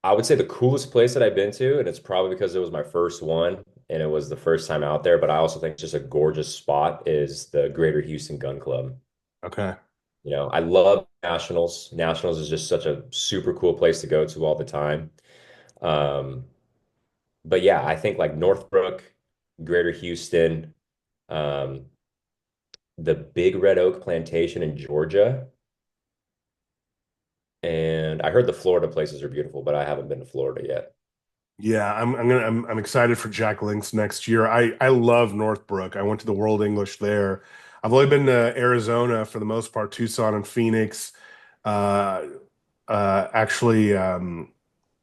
[SPEAKER 2] I would say the coolest place that I've been to, and it's probably because it was my first one and it was the first time out there, but I also think it's just a gorgeous spot is the Greater Houston Gun Club.
[SPEAKER 1] Okay.
[SPEAKER 2] You know, I love Nationals. Nationals is just such a super cool place to go to all the time. Um, but yeah, I think like Northbrook, Greater Houston, um, the Big Red Oak Plantation in Georgia, and I heard the Florida places are beautiful, but I haven't been to Florida yet.
[SPEAKER 1] Yeah, I'm excited for Jack Links next year. I love Northbrook. I went to the World English there. I've only been to Arizona for the most part, Tucson and Phoenix. Uh, actually,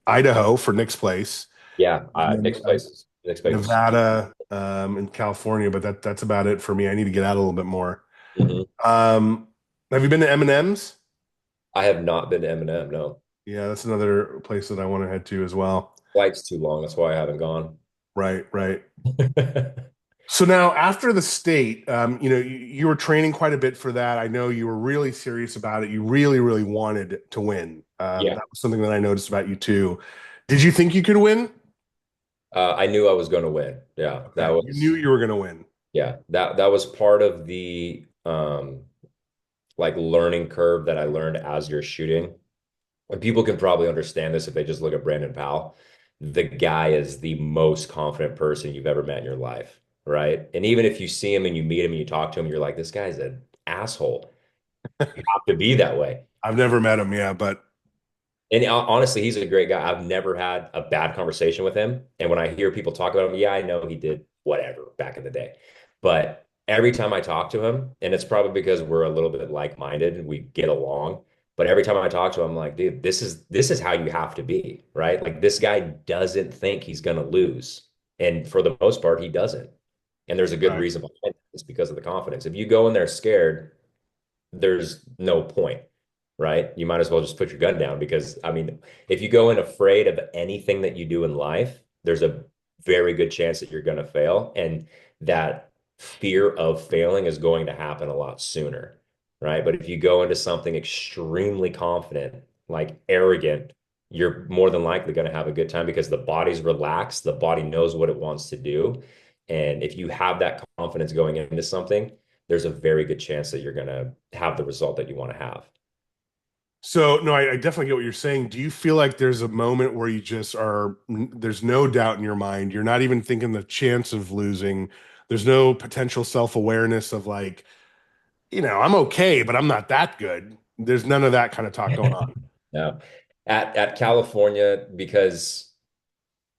[SPEAKER 1] Idaho for Nick's place,
[SPEAKER 2] Yeah,
[SPEAKER 1] and then
[SPEAKER 2] Nick's places.
[SPEAKER 1] Nevada, and California. But that's about it for me. I need to get out a little bit more.
[SPEAKER 2] Mhm.
[SPEAKER 1] Um, have you been to M&M's?
[SPEAKER 2] I have not been to Eminem, no.
[SPEAKER 1] Yeah, that's another place that I want to head to as well.
[SPEAKER 2] Flight's too long, that's why I haven't gone.
[SPEAKER 1] Right, right. So now, after the state, you were training quite a bit for that. I know you were really serious about it. You really, really wanted to win.
[SPEAKER 2] Yeah,
[SPEAKER 1] That was something that I noticed about you too. Did you think you could win?
[SPEAKER 2] I knew I was going to win. Yeah, that
[SPEAKER 1] Okay, you knew
[SPEAKER 2] was
[SPEAKER 1] you were going to win.
[SPEAKER 2] yeah, that was part of the like learning curve that I learned as you're shooting. And people can probably understand this if they just look at Brandon Powell. The guy is the most confident person you've ever met in your life, right? And even if you see him and you meet him and you talk to him, you're like, this guy's an asshole. You have to be that way.
[SPEAKER 1] I've never met him, yeah, but
[SPEAKER 2] And honestly, he's a great guy. I've never had a bad conversation with him. And when I hear people talk about him, yeah, I know he did whatever back in the day. But every time I talk to him, and it's probably because we're a little bit like-minded and we get along, but every time I talk to him, I'm like, dude, this is how you have to be, right? Like this guy doesn't think he's gonna lose. And for the most part, he doesn't. And there's a good
[SPEAKER 1] right.
[SPEAKER 2] reason behind it. It's because of the confidence. If you go in there scared, there's no point, right? You might as well just put your gun down because, I mean, if you go in afraid of anything that you do in life, there's a very good chance that you're going to fail. And that fear of failing is going to happen a lot sooner, right? But if you go into something extremely confident, like arrogant, you're more than likely going to have a good time because the body's relaxed, the body knows what it wants to do. And if you have that confidence going into something, there's a very good chance that you're going to have the result that you want to have.
[SPEAKER 1] So no, I definitely get what you're saying. Do you feel like there's a moment where you just are, there's no doubt in your mind. You're not even thinking the chance of losing. There's no potential self-awareness of like, I'm okay, but I'm not that good. There's none of that kind of talk going on.
[SPEAKER 2] No. At California, because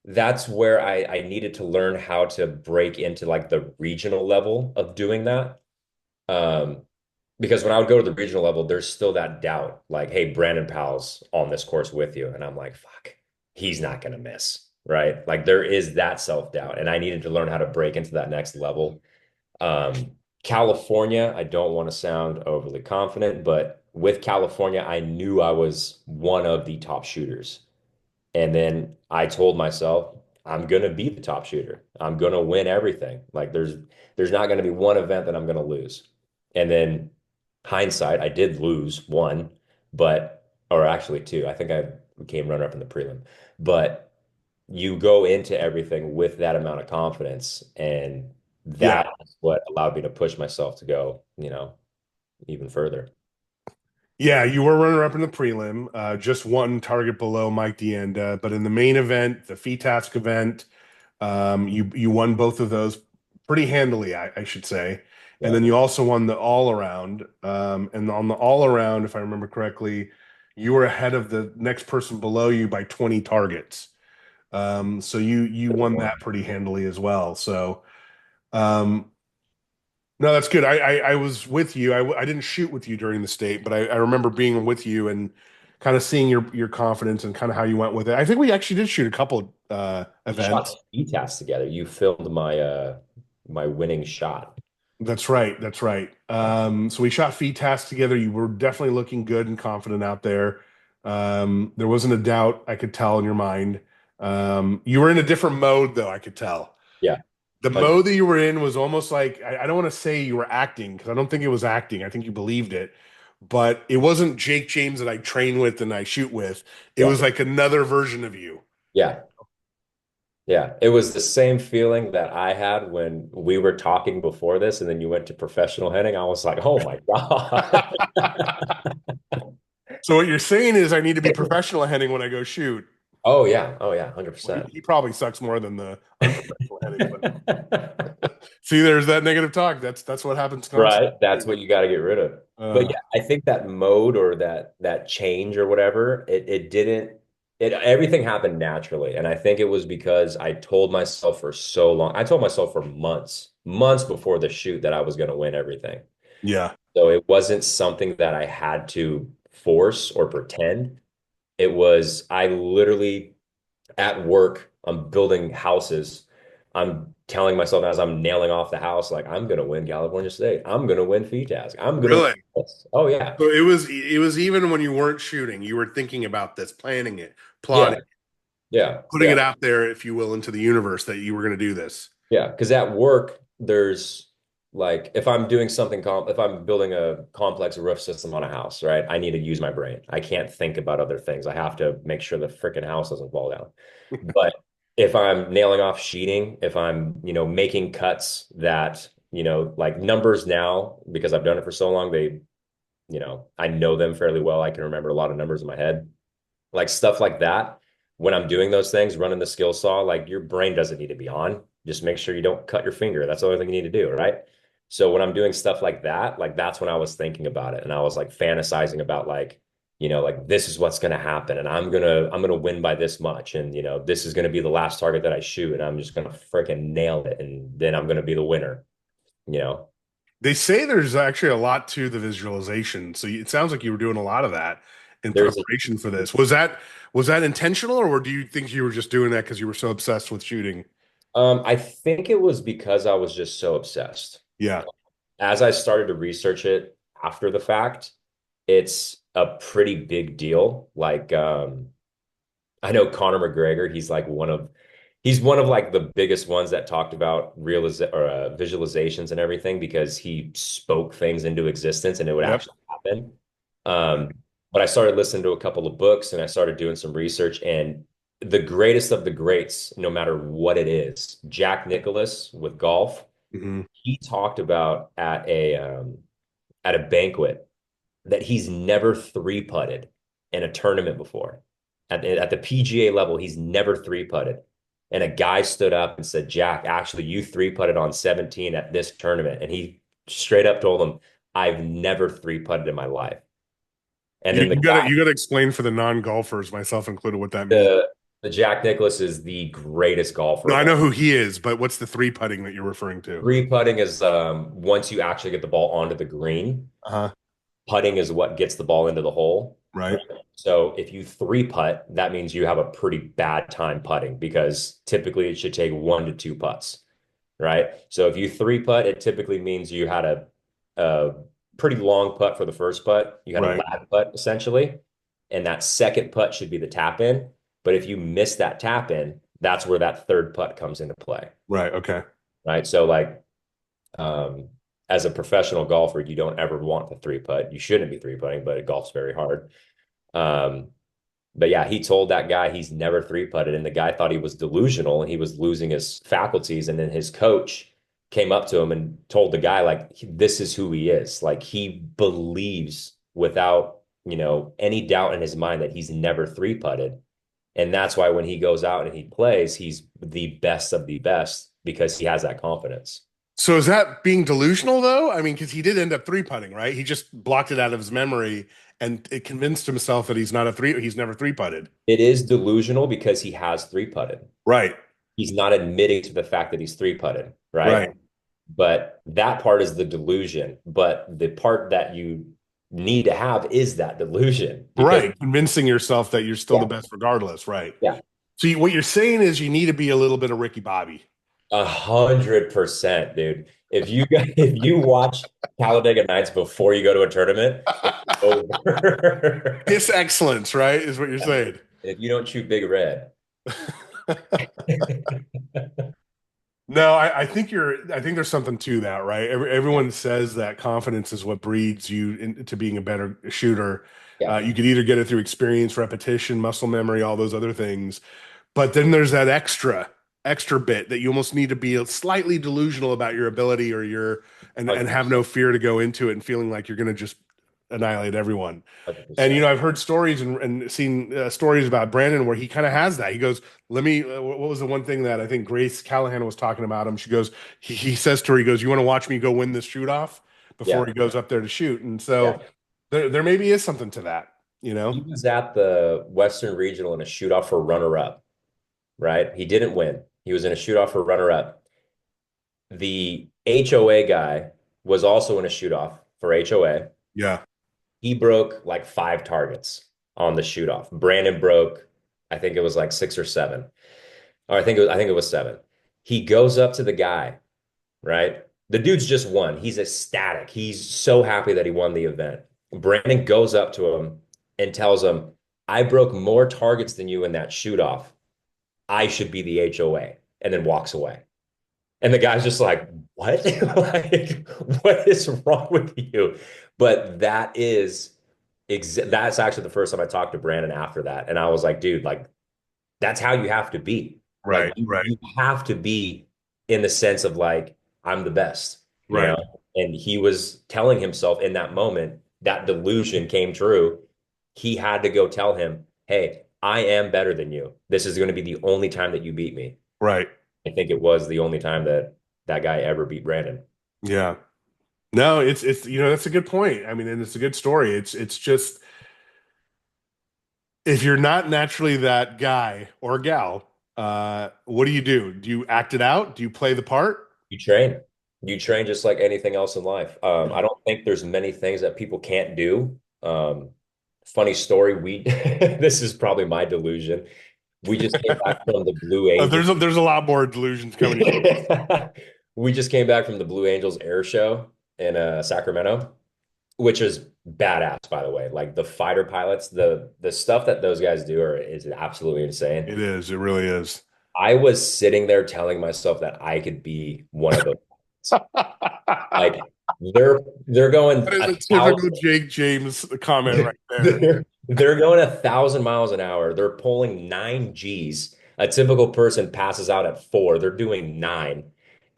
[SPEAKER 2] that's where I needed to learn how to break into like the regional level of doing that. Um, because when I would go to the regional level, there's still that doubt, like, hey, Brandon Powell's on this course with you. And I'm like, fuck, he's not gonna miss, right? Like there is that self-doubt. And I needed to learn how to break into that next level. Um, California, I don't want to sound overly confident, but with California, I knew I was one of the top shooters. And then I told myself, I'm gonna be the top shooter. I'm gonna win everything. Like there's not gonna be one event that I'm gonna lose. And then hindsight, I did lose one, but or actually two. I think I became runner up in the prelim. But you go into everything with that amount of confidence, and
[SPEAKER 1] Yeah.
[SPEAKER 2] that is what allowed me to push myself to go, even further.
[SPEAKER 1] Yeah, you were runner up in the prelim, just one target below Mike Dienda, but in the main event, the FITASC event, you won both of those pretty handily, I should say. And
[SPEAKER 2] Yeah.
[SPEAKER 1] then you also won the all around. And on the all around, if I remember correctly, you were ahead of the next person below you by 20 targets. So you won that pretty handily as well. So um, no, that's good. I was with you. I didn't shoot with you during the state, but I remember being with you and kind of seeing your confidence and kind of how you went with it. I think we actually did shoot a couple
[SPEAKER 2] We shot
[SPEAKER 1] events.
[SPEAKER 2] FITASC together. You filmed my winning shot.
[SPEAKER 1] That's right. That's right. So we shot feed tasks together. You were definitely looking good and confident out there. There wasn't a doubt I could tell in your mind. You were in a different mode though, I could tell.
[SPEAKER 2] Yeah.
[SPEAKER 1] The
[SPEAKER 2] 100.
[SPEAKER 1] mode that you were in was almost like I don't want to say you were acting because I don't think it was acting. I think you believed it, but it wasn't Jake James that I train with and I shoot with. It
[SPEAKER 2] Yeah.
[SPEAKER 1] was like another version of you.
[SPEAKER 2] Yeah. Yeah. It was the same feeling that I had when we were talking before this, and then you went to professional hitting. I was like, oh my God.
[SPEAKER 1] So what you're saying is I need to be professional at heading when I go shoot.
[SPEAKER 2] Oh yeah. Oh yeah.
[SPEAKER 1] Well, he,
[SPEAKER 2] 100%.
[SPEAKER 1] he probably sucks more than the unprofessional heading, but see, there's that negative talk. That's what happens
[SPEAKER 2] Right.
[SPEAKER 1] constantly.
[SPEAKER 2] That's what you got to get rid of. But
[SPEAKER 1] Uh,
[SPEAKER 2] yeah, I think that mode or that change or whatever, it didn't it everything happened naturally. And I think it was because I told myself for so long. I told myself for months before the shoot that I was going to win everything.
[SPEAKER 1] yeah.
[SPEAKER 2] So it wasn't something that I had to force or pretend. It was I literally at work, I'm building houses. I'm telling myself as I'm nailing off the house, like I'm gonna win California State. I'm gonna win FITASC. I'm gonna win
[SPEAKER 1] Really?
[SPEAKER 2] this. Oh yeah.
[SPEAKER 1] So it was even when you weren't shooting, you were thinking about this, planning it, plotting,
[SPEAKER 2] Yeah. Yeah.
[SPEAKER 1] putting
[SPEAKER 2] Yeah.
[SPEAKER 1] it out there, if you will, into the universe that you were going to do this.
[SPEAKER 2] Yeah. Because at work, there's like if I'm doing something if I'm building a complex roof system on a house, right? I need to use my brain. I can't think about other things. I have to make sure the freaking house doesn't fall down. But if I'm nailing off sheeting, if I'm, making cuts that, like numbers now, because I've done it for so long, I know them fairly well. I can remember a lot of numbers in my head. Like stuff like that. When I'm doing those things, running the skill saw, like your brain doesn't need to be on. Just make sure you don't cut your finger. That's the only thing you need to do, right? So when I'm doing stuff like that's when I was thinking about it. And I was like fantasizing about like, like this is what's gonna happen. And I'm gonna win by this much. And this is gonna be the last target that I shoot. And I'm just gonna freaking nail it. And then I'm gonna be the winner, you know.
[SPEAKER 1] They say there's actually a lot to the visualization. So it sounds like you were doing a lot of that in
[SPEAKER 2] There's a
[SPEAKER 1] preparation for this. Was that intentional, or do you think you were just doing that because you were so obsessed with shooting?
[SPEAKER 2] I think it was because I was just so obsessed.
[SPEAKER 1] Yeah.
[SPEAKER 2] As I started to research it after the fact, it's a pretty big deal. Like, I know Conor McGregor, he's one of like the biggest ones that talked about visualizations and everything because he spoke things into existence and it would
[SPEAKER 1] Yep.
[SPEAKER 2] actually happen. Um, but I started listening to a couple of books and I started doing some research and the greatest of the greats, no matter what it is, Jack Nicklaus with golf,
[SPEAKER 1] Hmm.
[SPEAKER 2] he talked about at a banquet that he's never three putted in a tournament before. At the PGA level, he's never three putted. And a guy stood up and said, Jack, actually, you three putted on 17 at this tournament. And he straight up told him, I've never three putted in my life. And
[SPEAKER 1] You,
[SPEAKER 2] then
[SPEAKER 1] you gotta you gotta explain for the non-golfers, myself included, what that
[SPEAKER 2] the
[SPEAKER 1] means.
[SPEAKER 2] The Jack Nicklaus is the greatest golfer
[SPEAKER 1] No,
[SPEAKER 2] of
[SPEAKER 1] I know
[SPEAKER 2] all.
[SPEAKER 1] who he is, but what's the three putting that you're referring to?
[SPEAKER 2] Three putting is once you actually get the ball onto the green.
[SPEAKER 1] Uh-huh.
[SPEAKER 2] Putting is what gets the ball into the hole.
[SPEAKER 1] Right.
[SPEAKER 2] Right. So if you three putt, that means you have a pretty bad time putting because typically it should take 1 to 2 putts. Right. So if you three putt, it typically means you had a pretty long putt for the first putt. You had a
[SPEAKER 1] Right.
[SPEAKER 2] lag putt essentially. And that second putt should be the tap in. But if you miss that tap in, that's where that third putt comes into play.
[SPEAKER 1] Right. Okay.
[SPEAKER 2] Right. So like um, as a professional golfer, you don't ever want to three putt. You shouldn't be three putting, but golf's very hard. Um, but yeah, he told that guy he's never three putted, and the guy thought he was delusional and he was losing his faculties. And then his coach came up to him and told the guy, like, this is who he is. Like, he believes without, any doubt in his mind that he's never three putted. And that's why when he goes out and he plays, he's the best of the best because he has that confidence.
[SPEAKER 1] So is that being delusional though? I mean, because he did end up three putting, right? He just blocked it out of his memory and it convinced himself that he's never three putted.
[SPEAKER 2] It is delusional because he has three putted.
[SPEAKER 1] Right.
[SPEAKER 2] He's not admitting to the fact that he's three putted, right?
[SPEAKER 1] Right.
[SPEAKER 2] But that part is the delusion. But the part that you need to have is that delusion because,
[SPEAKER 1] Right. Convincing yourself that you're still the
[SPEAKER 2] yeah,
[SPEAKER 1] best regardless. Right.
[SPEAKER 2] yeah,
[SPEAKER 1] So what you're saying is you need to be a little bit of Ricky Bobby.
[SPEAKER 2] 100%, dude. If you watch Talladega Nights before you go to a tournament, it's over.
[SPEAKER 1] His excellence, right, is what you're saying.
[SPEAKER 2] If you don't shoot big red.
[SPEAKER 1] No, I think there's something to that, right? Everyone says that confidence is what breeds you into being a better shooter.
[SPEAKER 2] Yeah,
[SPEAKER 1] You could either get it through experience, repetition, muscle memory, all those other things. But then there's that extra bit that you almost need to be slightly delusional about your ability or your and have
[SPEAKER 2] 100%.
[SPEAKER 1] no fear to go into it and feeling like you're going to just annihilate everyone. And
[SPEAKER 2] 100%.
[SPEAKER 1] I've heard stories and seen stories about Brandon where he kind of has that. He goes, "Let me." What was the one thing that I think Grace Callahan was talking about him? She goes, he says to her, he goes, "You want to watch me go win this shoot off?" Before
[SPEAKER 2] Yeah,
[SPEAKER 1] he goes up there to shoot. And so
[SPEAKER 2] yeah.
[SPEAKER 1] there maybe is something to that, you
[SPEAKER 2] He
[SPEAKER 1] know?
[SPEAKER 2] was at the Western Regional in a shoot off for runner up, right? He didn't win. He was in a shoot off for runner up. The HOA guy was also in a shoot off for HOA.
[SPEAKER 1] Yeah,
[SPEAKER 2] He broke like 5 targets on the shoot off. Brandon broke, I think it was like 6 or 7. Or I think it was 7. He goes up to the guy, right? The dude's just won. He's ecstatic. He's so happy that he won the event. Brandon goes up to him and tells him, I broke more targets than you in that shoot off. I should be the HOA, and then walks away. And the guy's just like, what? Like, what is wrong with you? But that's actually the first time I talked to Brandon after that. And I was like, dude, like, that's how you have to be. Like,
[SPEAKER 1] right,
[SPEAKER 2] you,
[SPEAKER 1] right,
[SPEAKER 2] you have to be in the sense of like, I'm the best, you
[SPEAKER 1] right,
[SPEAKER 2] know? And he was telling himself in that moment, that delusion came true. He had to go tell him, hey, I am better than you. This is going to be the only time that you beat me.
[SPEAKER 1] right.
[SPEAKER 2] I think it was the only time that that guy ever beat Brandon.
[SPEAKER 1] Yeah. No, it's that's a good point. I mean, and it's a good story. It's just if you're not naturally that guy or gal, what do you do? Do you act it out? Do you play the part?
[SPEAKER 2] You train. You train just like anything else in life. I don't think there's many things that people can't do. Funny story, we this is probably my delusion. We just came back from the Blue Angels.
[SPEAKER 1] There's a lot more delusions coming.
[SPEAKER 2] We just came back from the Blue Angels Air Show in Sacramento, which is badass, by the way. Like the fighter pilots, the stuff that those guys do is absolutely insane.
[SPEAKER 1] It is. It really is.
[SPEAKER 2] I was sitting there telling myself that I could be one of those. Like they're going
[SPEAKER 1] That is
[SPEAKER 2] a
[SPEAKER 1] a typical
[SPEAKER 2] thousand
[SPEAKER 1] Jake James comment right there.
[SPEAKER 2] they're going 1,000 miles an hour. They're pulling 9 Gs. A typical person passes out at 4. They're doing 9.
[SPEAKER 1] Yeah.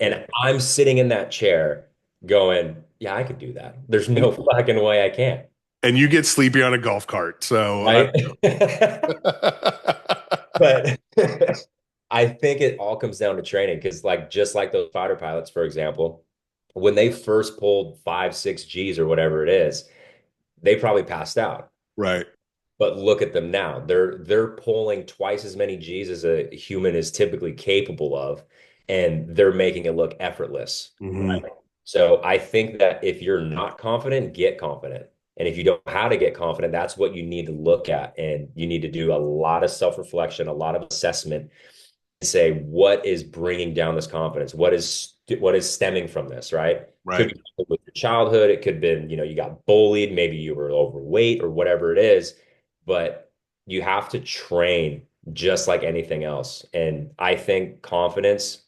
[SPEAKER 2] And I'm sitting in that chair going, yeah, I could do that. There's
[SPEAKER 1] And,
[SPEAKER 2] no fucking way I can't.
[SPEAKER 1] and you get sleepy on a golf cart. So
[SPEAKER 2] Right. But I think it all comes down to training because, like, just like those fighter pilots, for example, when they first pulled 5, 6 Gs or whatever it is, they probably passed out.
[SPEAKER 1] right.
[SPEAKER 2] But look at them now. They're pulling twice as many G's as a human is typically capable of, and they're making it look effortless.
[SPEAKER 1] Hmm.
[SPEAKER 2] Right. So I think that if you're not confident, get confident. And if you don't know how to get confident, that's what you need to look at. And you need to do a lot of self-reflection, a lot of assessment, say what is bringing down this confidence, what is stemming from this, right? Could
[SPEAKER 1] Right.
[SPEAKER 2] be with your childhood, it could have been, you got bullied, maybe you were overweight or whatever it is, but you have to train just like anything else. And I think confidence,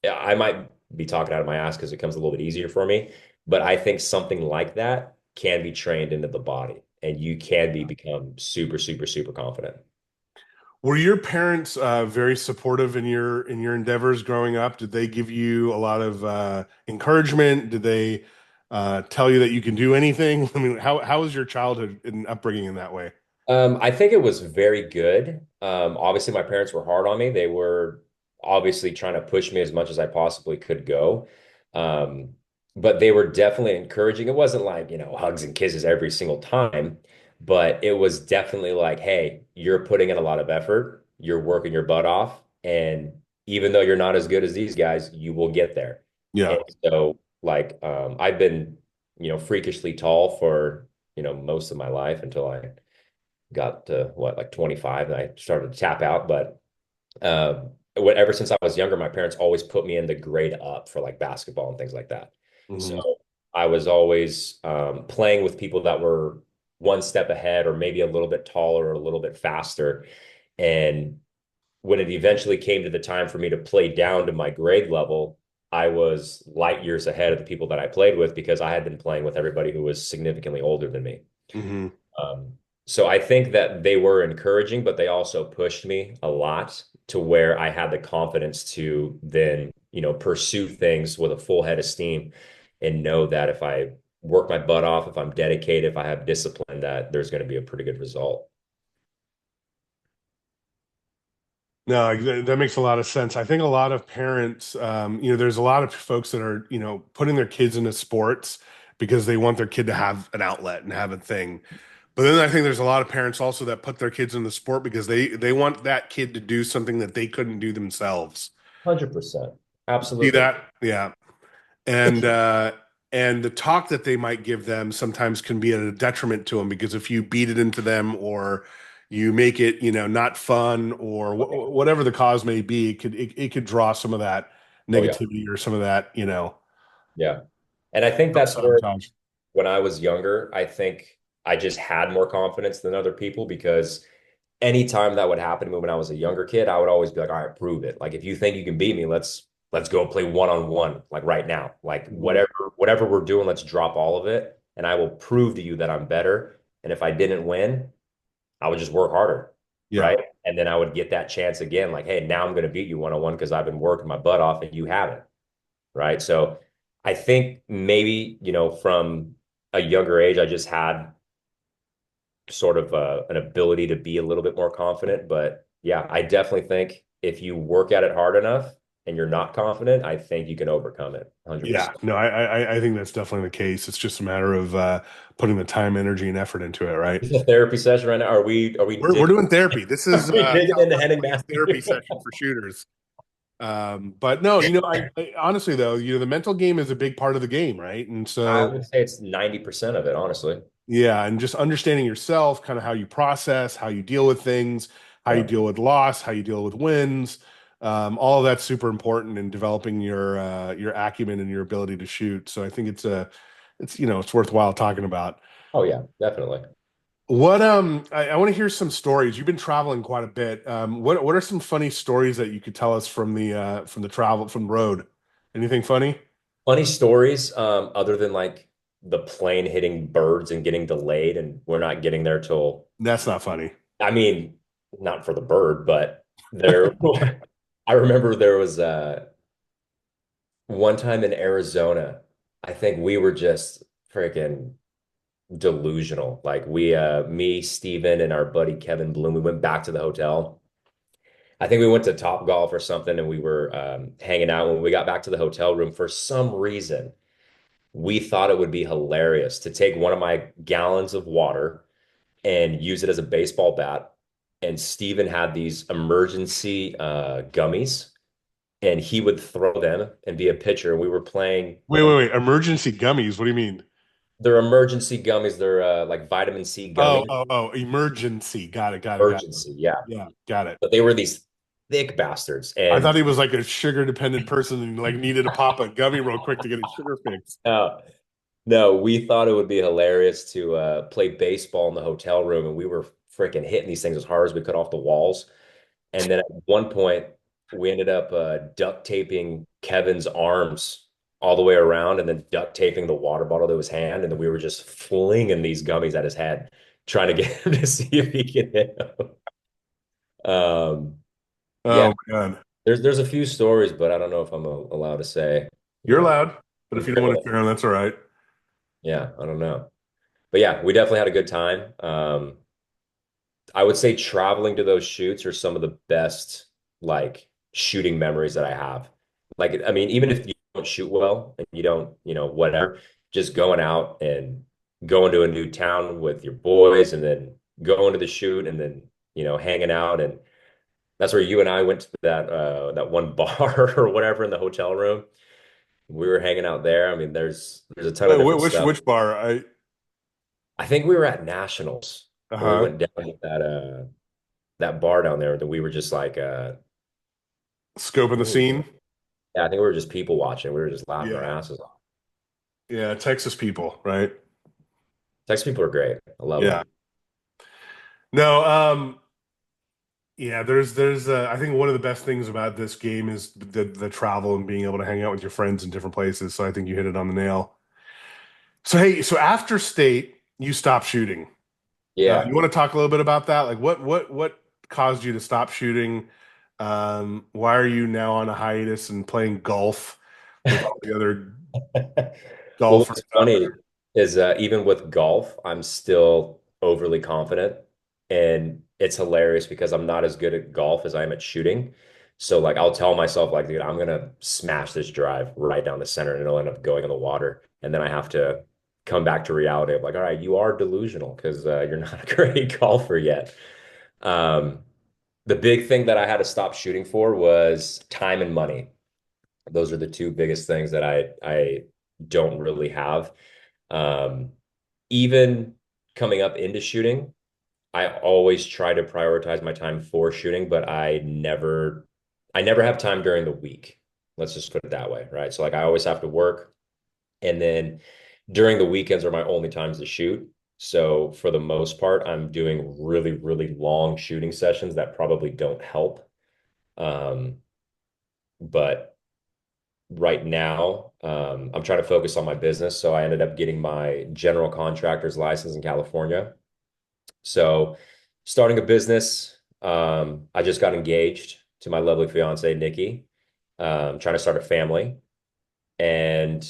[SPEAKER 2] I might be talking out of my ass because it comes a little bit easier for me, but I think something like that can be trained into the body and you can become super, super, super confident.
[SPEAKER 1] Were your parents very supportive in your endeavors growing up? Did they give you a lot of encouragement? Did they tell you that you can do anything? I mean, how was your childhood and upbringing in that way?
[SPEAKER 2] I think it was very good. Obviously, my parents were hard on me. They were obviously trying to push me as much as I possibly could go. Um, but they were definitely encouraging. It wasn't like, hugs and kisses every single time, but it was definitely like, hey, you're putting in a lot of effort. You're working your butt off. And even though you're not as good as these guys, you will get there.
[SPEAKER 1] Yeah.
[SPEAKER 2] And so, like, I've been, freakishly tall for, most of my life until I got to what, like 25, and I started to tap out. But ever since I was younger, my parents always put me in the grade up for like basketball and things like that. So
[SPEAKER 1] Hmm.
[SPEAKER 2] I was always playing with people that were one step ahead or maybe a little bit taller or a little bit faster. And when it eventually came to the time for me to play down to my grade level, I was light years ahead of the people that I played with because I had been playing with everybody who was significantly older than me.
[SPEAKER 1] Hmm.
[SPEAKER 2] So I think that they were encouraging, but they also pushed me a lot to where I had the confidence to then, pursue things with a full head of steam and know that if I work my butt off, if I'm dedicated, if I have discipline, that there's going to be a pretty good result.
[SPEAKER 1] No, that makes a lot of sense. I think a lot of parents, there's a lot of folks that are, putting their kids into sports because they want their kid to have an outlet and have a thing. But then I think there's a lot of parents also that put their kids in the sport because they want that kid to do something that they couldn't do themselves.
[SPEAKER 2] 100%.
[SPEAKER 1] See
[SPEAKER 2] Absolutely.
[SPEAKER 1] that? Yeah. And and the talk that they might give them sometimes can be at a detriment to them because if you beat it into them or you make it, not fun or whatever the cause may be, it could draw some of that
[SPEAKER 2] Oh, yeah.
[SPEAKER 1] negativity or some of that,
[SPEAKER 2] Yeah. And I think that's where
[SPEAKER 1] self-sabotage.
[SPEAKER 2] when I was younger, I think I just had more confidence than other people because anytime that would happen to me when I was a younger kid, I would always be like, all right, prove it. Like if you think you can beat me, let's go play one-on-one, like right now. Like
[SPEAKER 1] Mhm.
[SPEAKER 2] whatever we're doing, let's drop all of it. And I will prove to you that I'm better. And if I didn't win, I would just work harder.
[SPEAKER 1] Yeah.
[SPEAKER 2] Right. And then I would get that chance again, like, hey, now I'm going to beat you one-on-one because I've been working my butt off and you haven't. Right. So I think maybe, from a younger age, I just had sort of an ability to be a little bit more confident. But yeah, I definitely think if you work at it hard enough and you're not confident, I think you can overcome it
[SPEAKER 1] Yeah.
[SPEAKER 2] 100%.
[SPEAKER 1] No, I think that's definitely the case. It's just a matter of putting the time, energy, and effort into it, right?
[SPEAKER 2] Is this a therapy session right now? Are we
[SPEAKER 1] We're
[SPEAKER 2] digging
[SPEAKER 1] doing therapy. This
[SPEAKER 2] are
[SPEAKER 1] is
[SPEAKER 2] we digging into
[SPEAKER 1] California
[SPEAKER 2] Henning
[SPEAKER 1] Clays
[SPEAKER 2] Matthew?
[SPEAKER 1] therapy session for shooters. But no, I honestly though, the mental game is a big part of the game, right? And
[SPEAKER 2] I
[SPEAKER 1] so,
[SPEAKER 2] would say it's 90% of it, honestly.
[SPEAKER 1] yeah, and just understanding yourself, kind of how you process, how you deal with things, how you
[SPEAKER 2] Yeah.
[SPEAKER 1] deal with loss, how you deal with wins, all of that's super important in developing your acumen and your ability to shoot. So I think it's worthwhile talking about.
[SPEAKER 2] Oh yeah, definitely.
[SPEAKER 1] I want to hear some stories. You've been traveling quite a bit. What are some funny stories that you could tell us from the travel from the road? Anything funny?
[SPEAKER 2] Funny stories, other than like the plane hitting birds and getting delayed, and we're not getting there till,
[SPEAKER 1] That's not funny.
[SPEAKER 2] I mean, not for the bird, but there, I remember there was one time in Arizona, I think we were just freaking delusional. Like me, Steven, and our buddy Kevin Bloom, we went back to the hotel. I think we went to Top Golf or something, and we were hanging out. When we got back to the hotel room, for some reason, we thought it would be hilarious to take one of my gallons of water and use it as a baseball bat. And Steven had these emergency gummies, and he would throw them and be a pitcher. We were playing.
[SPEAKER 1] Wait. Emergency gummies. What do you mean?
[SPEAKER 2] They're emergency gummies. They're like vitamin C gummies.
[SPEAKER 1] Oh, emergency. Got it.
[SPEAKER 2] Emergency, yeah.
[SPEAKER 1] Yeah, got it.
[SPEAKER 2] But they were these thick bastards,
[SPEAKER 1] I thought
[SPEAKER 2] and
[SPEAKER 1] he was like a sugar dependent person and like needed to pop a gummy real quick to get his sugar fix.
[SPEAKER 2] uh, no, we thought it would be hilarious to play baseball in the hotel room, and we were freaking hitting these things as hard as we could off the walls. And then at one point, we ended up duct taping Kevin's arms all the way around, and then duct taping the water bottle to his hand, and then we were just flinging these gummies at his head, trying to get him to see if he could hit them. Yeah,
[SPEAKER 1] Oh my God.
[SPEAKER 2] there's a few stories, but I don't know if I'm allowed to say, you
[SPEAKER 1] You're
[SPEAKER 2] know,
[SPEAKER 1] allowed, but if you don't want to share them, that's all right.
[SPEAKER 2] yeah, I don't know. But yeah, we definitely had a good time. I would say traveling to those shoots are some of the best like shooting memories that I have. Like, I mean, even if you don't shoot well and you don't, whatever, just going out and going to a new town with your boys and then going to the shoot and then, hanging out. And that's where you and I went to that one bar or whatever in the hotel room. We were hanging out there. I mean, there's a ton of
[SPEAKER 1] Wait,
[SPEAKER 2] different stuff.
[SPEAKER 1] which bar?
[SPEAKER 2] I think we were at Nationals when we
[SPEAKER 1] Uh-huh.
[SPEAKER 2] went down to that bar down there that we were just like
[SPEAKER 1] Scoping the scene.
[SPEAKER 2] yeah, I think we were just people watching. We were just laughing our
[SPEAKER 1] Yeah.
[SPEAKER 2] asses off.
[SPEAKER 1] Yeah, Texas people, right?
[SPEAKER 2] Texas people are great. I love
[SPEAKER 1] Yeah.
[SPEAKER 2] them.
[SPEAKER 1] No, yeah, I think one of the best things about this game is the travel and being able to hang out with your friends in different places. So I think you hit it on the nail. So hey, so after state, you stopped shooting.
[SPEAKER 2] Yeah.
[SPEAKER 1] You want to talk a little bit about that? Like what caused you to stop shooting? Why are you now on a hiatus and playing golf with all the other
[SPEAKER 2] Well,
[SPEAKER 1] golfers
[SPEAKER 2] what's
[SPEAKER 1] out
[SPEAKER 2] funny
[SPEAKER 1] there?
[SPEAKER 2] is even with golf, I'm still overly confident. And it's hilarious because I'm not as good at golf as I am at shooting. So like I'll tell myself like, dude, I'm gonna smash this drive right down the center and it'll end up going in the water. And then I have to come back to reality of like, all right, you are delusional because you're not a great golfer yet. Um, the big thing that I had to stop shooting for was time and money. Those are the two biggest things that I don't really have. Um, Even coming up into shooting, I always try to prioritize my time for shooting, but I never have time during the week. Let's just put it that way, right? So like I always have to work, and then during the weekends are my only times to shoot. So for the most part, I'm doing really, really long shooting sessions that probably don't help. Um, but right now, I'm trying to focus on my business. So I ended up getting my general contractor's license in California. So starting a business, I just got engaged to my lovely fiance, Nikki, trying to start a family. And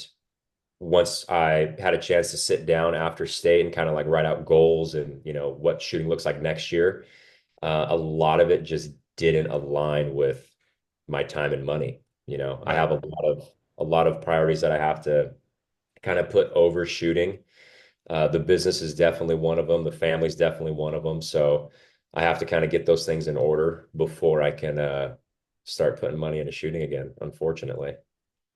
[SPEAKER 2] once I had a chance to sit down after state and kind of like write out goals and, what shooting looks like next year, a lot of it just didn't align with my time and money. I
[SPEAKER 1] Right.
[SPEAKER 2] have a lot of priorities that I have to kind of put over shooting. The business is definitely one of them. The family's definitely one of them. So I have to kind of get those things in order before I can start putting money into shooting again, unfortunately.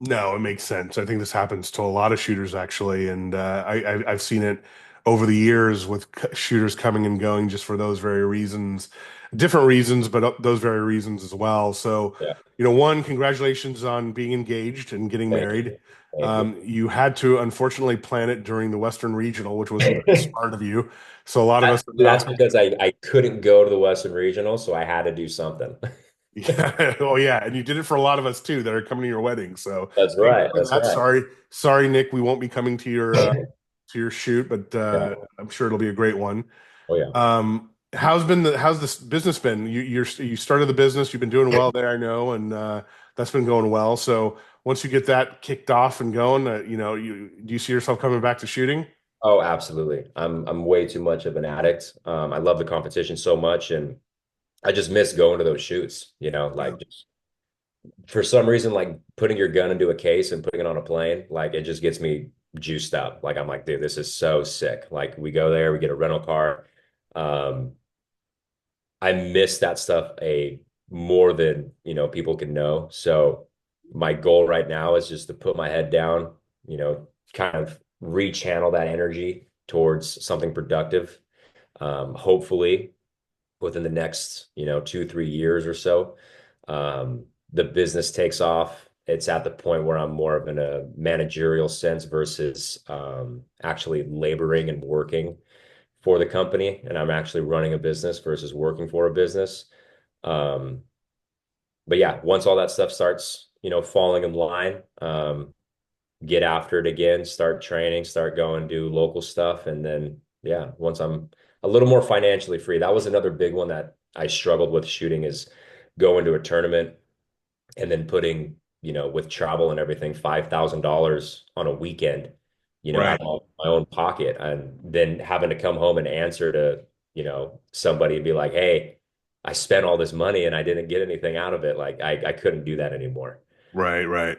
[SPEAKER 1] No, it makes sense. I think this happens to a lot of shooters actually, and I've seen it over the years with shooters coming and going just for those very reasons, different reasons, but those very reasons as well. So,
[SPEAKER 2] Yeah.
[SPEAKER 1] one, congratulations on being engaged and getting
[SPEAKER 2] Thank
[SPEAKER 1] married.
[SPEAKER 2] you. Thank you.
[SPEAKER 1] You had to unfortunately plan it during the Western Regional, which wasn't very smart of you. So a lot of us are
[SPEAKER 2] That's
[SPEAKER 1] now.
[SPEAKER 2] because I couldn't go to the Western Regional, so I had to do something.
[SPEAKER 1] Yeah. Oh yeah, and you did it for a lot of us too that are coming to your wedding. So
[SPEAKER 2] That's
[SPEAKER 1] thank you
[SPEAKER 2] right.
[SPEAKER 1] for
[SPEAKER 2] That's
[SPEAKER 1] that.
[SPEAKER 2] right.
[SPEAKER 1] Sorry, Nick, we won't be coming to your shoot, but
[SPEAKER 2] Yeah.
[SPEAKER 1] I'm sure it'll be a great one.
[SPEAKER 2] Oh yeah.
[SPEAKER 1] How's this business been? You started the business, you've been doing well there, I know, and that's been going well. So once you get that kicked off and going, do you see yourself coming back to shooting?
[SPEAKER 2] Oh, absolutely. I'm way too much of an addict. I love the competition so much, and I just miss going to those shoots.
[SPEAKER 1] Yeah.
[SPEAKER 2] Like just for some reason, like putting your gun into a case and putting it on a plane, like it just gets me juiced up. Like I'm like, dude, this is so sick. Like we go there, we get a rental car. Um, I miss that stuff a more than, people can know. So my goal right now is just to put my head down, kind of rechannel that energy towards something productive. Hopefully within the next, 2, 3 years or so, the business takes off. It's at the point where I'm more of in a managerial sense versus actually laboring and working for the company, and I'm actually running a business versus working for a business. Um, but yeah, once all that stuff starts, falling in line, get after it again, start training, start going, do local stuff. And then, yeah, once I'm a little more financially free, that was another big one that I struggled with shooting is going to a tournament and then putting, with travel and everything, $5,000 on a weekend,
[SPEAKER 1] Right.
[SPEAKER 2] out of my own pocket, and then having to come home and answer to, somebody and be like, hey, I spent all this money and I didn't get anything out of it. Like I couldn't do that anymore.
[SPEAKER 1] Right. Right.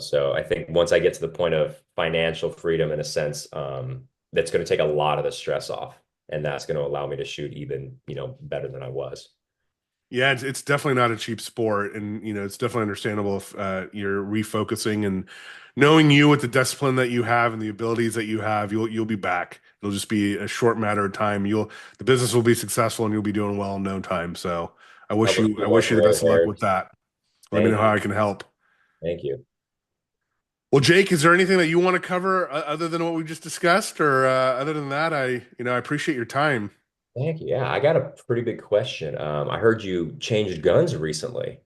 [SPEAKER 2] So I think once I get to the point of financial freedom in a sense, that's going to take a lot of the stress off. And that's going to allow me to shoot even, better than I was.
[SPEAKER 1] Yeah, it's definitely not a cheap sport, and it's definitely understandable if you're refocusing and knowing you with the discipline that you have and the abilities that you have, you'll be back. It'll just be a short matter of time. The business will be successful and you'll be doing well in no time. So
[SPEAKER 2] Help us
[SPEAKER 1] I
[SPEAKER 2] keep
[SPEAKER 1] wish you
[SPEAKER 2] working
[SPEAKER 1] the
[SPEAKER 2] really
[SPEAKER 1] best of luck
[SPEAKER 2] hard.
[SPEAKER 1] with that. Let me know
[SPEAKER 2] Thank you.
[SPEAKER 1] how I can help.
[SPEAKER 2] Thank you.
[SPEAKER 1] Well, Jake, is there anything that you want to cover other than what we just discussed, or other than that, I appreciate your time.
[SPEAKER 2] Thank you. Yeah, I got a pretty big question. I heard you changed guns recently.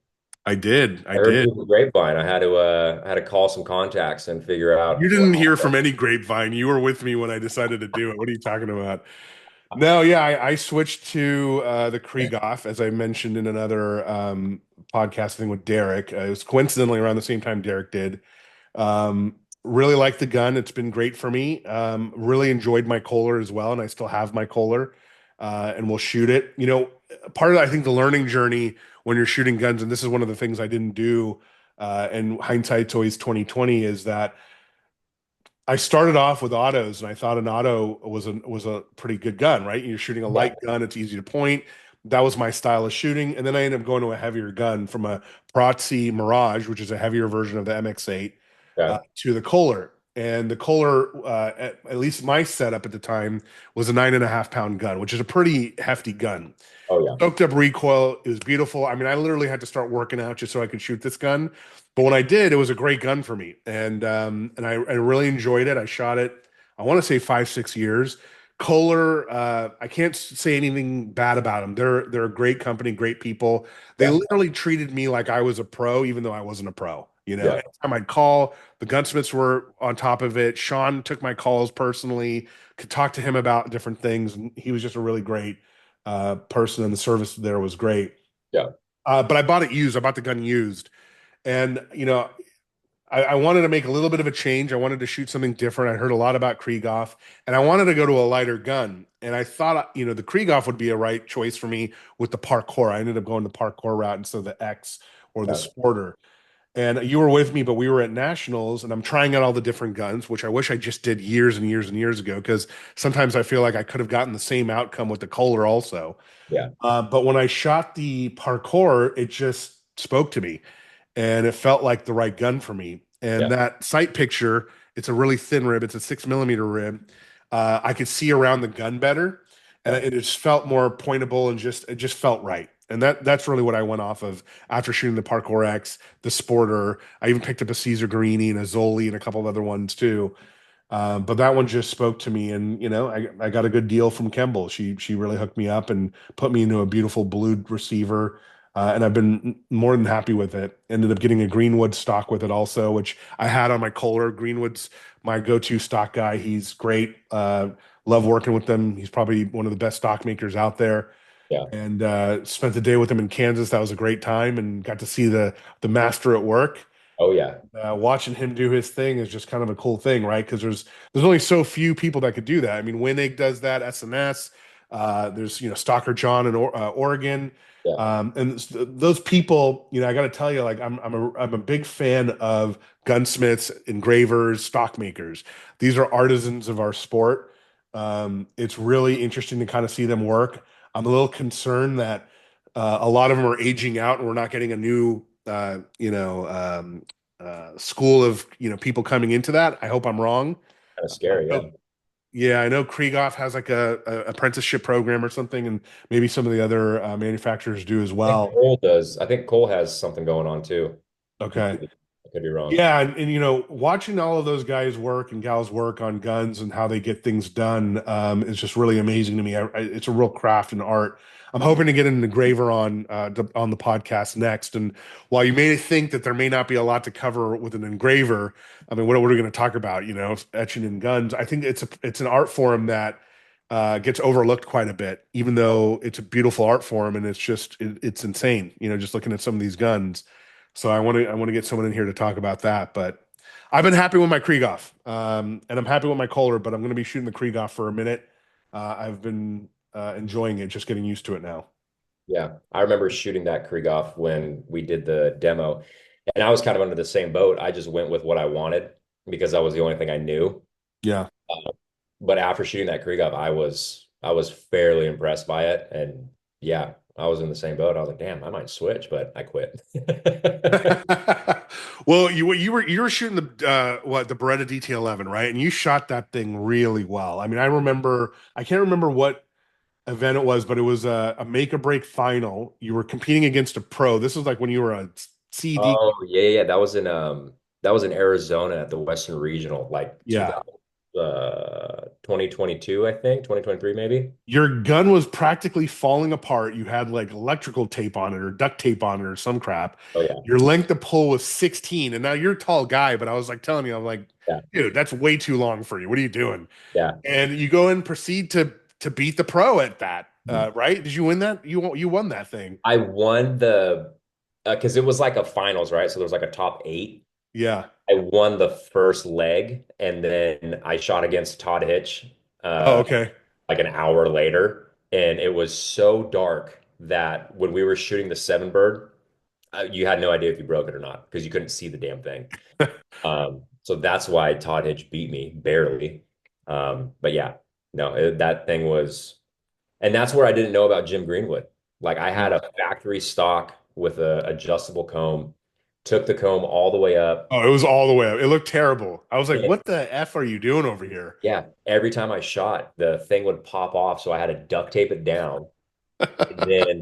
[SPEAKER 1] I did, I
[SPEAKER 2] I heard
[SPEAKER 1] did.
[SPEAKER 2] through the grapevine. I had to call some contacts and figure
[SPEAKER 1] You
[SPEAKER 2] out
[SPEAKER 1] didn't hear from any grapevine. You were with me when I decided to do it. What are you talking about? No, yeah, I switched to the Krieghoff, as I mentioned in another podcast thing with Derek. It was coincidentally around the same time Derek did. Really like the gun. It's been great for me. Really enjoyed my Kohler as well, and I still have my Kohler, and we'll shoot it. Part of I think the learning journey when you're shooting guns, and this is one of the things I didn't do, and hindsight's always 2020, is that I started off with autos, and I thought an auto was a pretty good gun, right? You're shooting a
[SPEAKER 2] Yeah,
[SPEAKER 1] light gun; it's easy to point. That was my style of shooting, and then I ended up going to a heavier gun from a Protzi Mirage, which is a heavier version of the MX8,
[SPEAKER 2] yeah.
[SPEAKER 1] to the Kohler. And the Kohler, at least my setup at the time, was a 9.5 pound gun, which is a pretty hefty gun.
[SPEAKER 2] Oh yeah,
[SPEAKER 1] Soaked up recoil. It was beautiful. I mean, I literally had to start working out just so I could shoot this gun. But when I did, it was a great gun for me, and I really enjoyed it. I shot it. I want to say 5 6 years. Kohler, I can't say anything bad about them. They're a great company, great people. They
[SPEAKER 2] yeah,
[SPEAKER 1] literally treated me like I was a pro, even though I wasn't a pro.
[SPEAKER 2] yeah,
[SPEAKER 1] Anytime I'd call, the gunsmiths were on top of it. Sean took my calls personally, could talk to him about different things, and he was just a really great person, and the service there was great.
[SPEAKER 2] yeah,
[SPEAKER 1] But I bought it used. I bought the gun used, and I wanted to make a little bit of a change. I wanted to shoot something different. I heard a lot about Krieghoff, and I wanted to go to a lighter gun. And I thought, the Krieghoff would be a right choice for me with the parkour. I ended up going the parkour route instead of the X or the
[SPEAKER 2] yeah,
[SPEAKER 1] Sporter. And you were with me, but we were at nationals, and I'm trying out all the different guns, which I wish I just did years and years and years ago. Because sometimes I feel like I could have gotten the same outcome with the Kohler also.
[SPEAKER 2] yeah,
[SPEAKER 1] But when I shot the parkour, it just spoke to me, and it felt like the right gun for me. And
[SPEAKER 2] yeah,
[SPEAKER 1] that sight picture, it's a really thin rib. It's a 6 millimeter rib. I could see around the gun better, and
[SPEAKER 2] yeah,
[SPEAKER 1] it just felt more pointable, and it just felt right. And that's really what I went off of after shooting the Parkour X, the Sporter. I even picked up a Caesar Guarini and a Zoli and a couple of other ones too. But that one just spoke to me, and I got a good deal from Kemble. She really hooked me up and put me into a beautiful blue receiver, and I've been more than happy with it. Ended up getting a Greenwood stock with it also, which I had on my Kohler. Greenwood's my go-to stock guy. He's great. Love working with them. He's probably one of the best stock makers out there.
[SPEAKER 2] yeah.
[SPEAKER 1] And spent the day with him in Kansas. That was a great time, and got to see the master at work.
[SPEAKER 2] Oh yeah,
[SPEAKER 1] Watching him do his thing is just kind of a cool thing, right? Because there's only so few people that could do that. I mean, Winnig does that, SNS. There's Stalker John in Oregon,
[SPEAKER 2] yeah,
[SPEAKER 1] and those people. I got to tell you, like I'm a big fan of gunsmiths, engravers, stock makers. These are artisans of our sport, It's really interesting to kind of see them work. I'm a little concerned that a lot of them are aging out, and we're not getting a new, school of people coming into that. I hope I'm wrong.
[SPEAKER 2] Kind of
[SPEAKER 1] I
[SPEAKER 2] scary, yeah.
[SPEAKER 1] know, yeah, I know Krieghoff has like a apprenticeship program or something, and maybe some of the other manufacturers do as
[SPEAKER 2] I think
[SPEAKER 1] well.
[SPEAKER 2] Cole does. I think Cole has something going on too.
[SPEAKER 1] Okay.
[SPEAKER 2] Maybe. I could be wrong.
[SPEAKER 1] Yeah, and watching all of those guys work and gals work on guns and how they get things done is just really amazing to me. It's a real craft and art. I'm hoping to get an engraver on the podcast next. And while you may think that there may not be a lot to cover with an engraver, I mean, what are we going to talk about? Etching in guns. I think it's an art form that gets overlooked quite a bit, even though it's a beautiful art form and it's insane. Just looking at some of these guns. So I want to get someone in here to talk about that. But I've been happy with my Krieghoff, and I'm happy with my Kohler. But I'm going to be shooting the Krieghoff for a minute. I've been enjoying it, just getting used to it now.
[SPEAKER 2] Yeah, I remember shooting that Krieghoff when we did the demo, and I was kind of under the same boat. I just went with what I wanted because that was the only thing I knew.
[SPEAKER 1] Yeah.
[SPEAKER 2] But after shooting that Krieghoff, I was fairly impressed by it, and yeah, I was in the same boat. I was like, damn, I might switch, but I quit.
[SPEAKER 1] Well, you were shooting the Beretta DT11, right? And you shot that thing really well. I mean, I can't remember what event it was, but it was a make or break final. You were competing against a pro. This was like when you were a CD.
[SPEAKER 2] Oh yeah, yeah, that was in Arizona at the Western Regional, like
[SPEAKER 1] Yeah.
[SPEAKER 2] 2022, I think, 2023 maybe.
[SPEAKER 1] Your gun was practically falling apart. You had like electrical tape on it or duct tape on it or some crap.
[SPEAKER 2] Oh yeah,
[SPEAKER 1] Your length of pull was 16. And now you're a tall guy, but I was like telling you, I'm like,
[SPEAKER 2] yeah,
[SPEAKER 1] dude, that's way too long for you. What are you doing?
[SPEAKER 2] yeah.
[SPEAKER 1] And you go and proceed to beat the pro at that. Right? Did you win that? You won that thing.
[SPEAKER 2] I won the because it was like a finals, right? So there was like a top eight.
[SPEAKER 1] Yeah.
[SPEAKER 2] I won the first leg, and then I shot against Todd Hitch
[SPEAKER 1] Oh,
[SPEAKER 2] uh,
[SPEAKER 1] okay.
[SPEAKER 2] like an hour later, and it was so dark that when we were shooting the seven bird, you had no idea if you broke it or not because you couldn't see the damn thing. So that's why Todd Hitch beat me barely. But yeah, no, that thing was, and that's where I didn't know about Jim Greenwood. Like I had a factory stock with a adjustable comb, took the comb all the way up.
[SPEAKER 1] Oh, it was all the way up. It looked terrible. I was like,
[SPEAKER 2] And
[SPEAKER 1] what the F are you doing over here?
[SPEAKER 2] yeah, every time I shot, the thing would pop off. So I had to duct tape it down. And then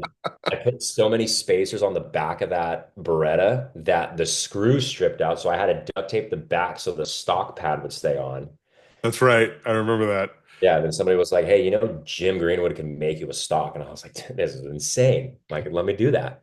[SPEAKER 2] I put so many spacers on the back of that Beretta that the screws stripped out. So I had to duct tape the back so the stock pad would stay on.
[SPEAKER 1] That's right. I remember that.
[SPEAKER 2] Yeah, and then somebody was like, "Hey, Jim Greenwood can make you a stock," and I was like, "This is insane! Like, let me do that."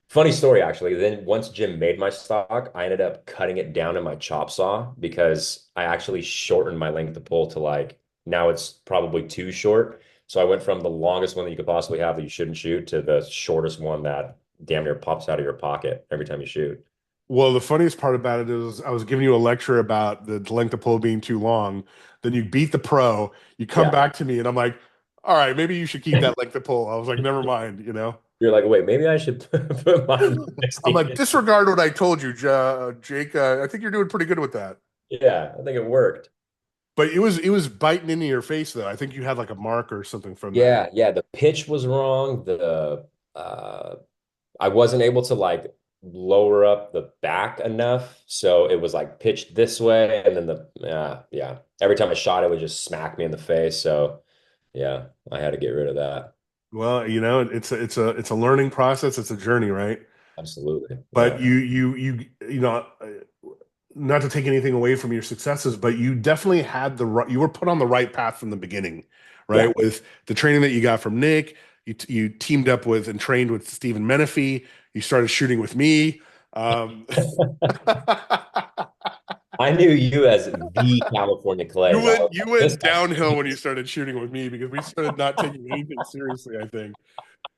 [SPEAKER 2] Funny story, actually. Then once Jim made my stock, I ended up cutting it down in my chop saw because I actually shortened my length of pull to like now it's probably too short. So I went from the longest one that you could possibly have that you shouldn't shoot to the shortest one that damn near pops out of your pocket every time you shoot.
[SPEAKER 1] Well, the funniest part about it is I was giving you a lecture about the length of pull being too long. Then you beat the pro. You come
[SPEAKER 2] Yeah.
[SPEAKER 1] back to me, and I'm like, all right, maybe you should keep that length of pull. I was like, never mind.
[SPEAKER 2] You're like, wait, maybe I should put mine 16
[SPEAKER 1] I'm like,
[SPEAKER 2] inches.
[SPEAKER 1] disregard what I told you, Jake. I think you're doing pretty good with that.
[SPEAKER 2] Yeah, I think it worked.
[SPEAKER 1] But it was biting into your face though. I think you had like a mark or something from that.
[SPEAKER 2] Yeah, yeah. The pitch was wrong. The I wasn't able to like lower up the back enough, so it was like pitched this way, and then yeah. Every time I shot, it would just smack me in the face. So yeah, I had to get rid of that.
[SPEAKER 1] Well, it's a learning process. It's a journey, right?
[SPEAKER 2] Absolutely.
[SPEAKER 1] But
[SPEAKER 2] Yeah.
[SPEAKER 1] not to take anything away from your successes, but you definitely had you were put on the right path from the beginning,
[SPEAKER 2] Yeah.
[SPEAKER 1] right? With the training that you got from Nick, you teamed up with and trained with Stephen Menifee. You started shooting with me. Um,
[SPEAKER 2] I knew you as the California
[SPEAKER 1] you
[SPEAKER 2] Clays. I
[SPEAKER 1] went
[SPEAKER 2] was
[SPEAKER 1] you
[SPEAKER 2] like, this
[SPEAKER 1] went
[SPEAKER 2] guy.
[SPEAKER 1] downhill when you started shooting with me because we started not taking anything seriously, I think.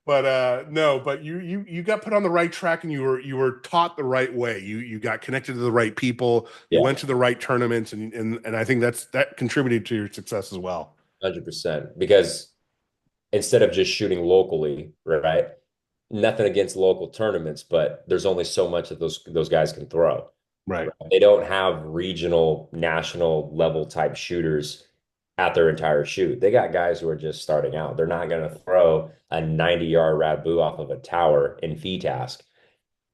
[SPEAKER 1] But no, but you got put on the right track and you were taught the right way. You got connected to the right people. You
[SPEAKER 2] Yeah,
[SPEAKER 1] went to the right tournaments, and I think that contributed to your success as well.
[SPEAKER 2] 100%. Because instead of just shooting locally, right? Nothing against local tournaments, but there's only so much that those guys can throw.
[SPEAKER 1] Right.
[SPEAKER 2] Right? They don't have regional, national level type shooters at their entire shoot. They got guys who are just starting out. They're not going to throw a 90-yard Rabu off of a tower in FITASC,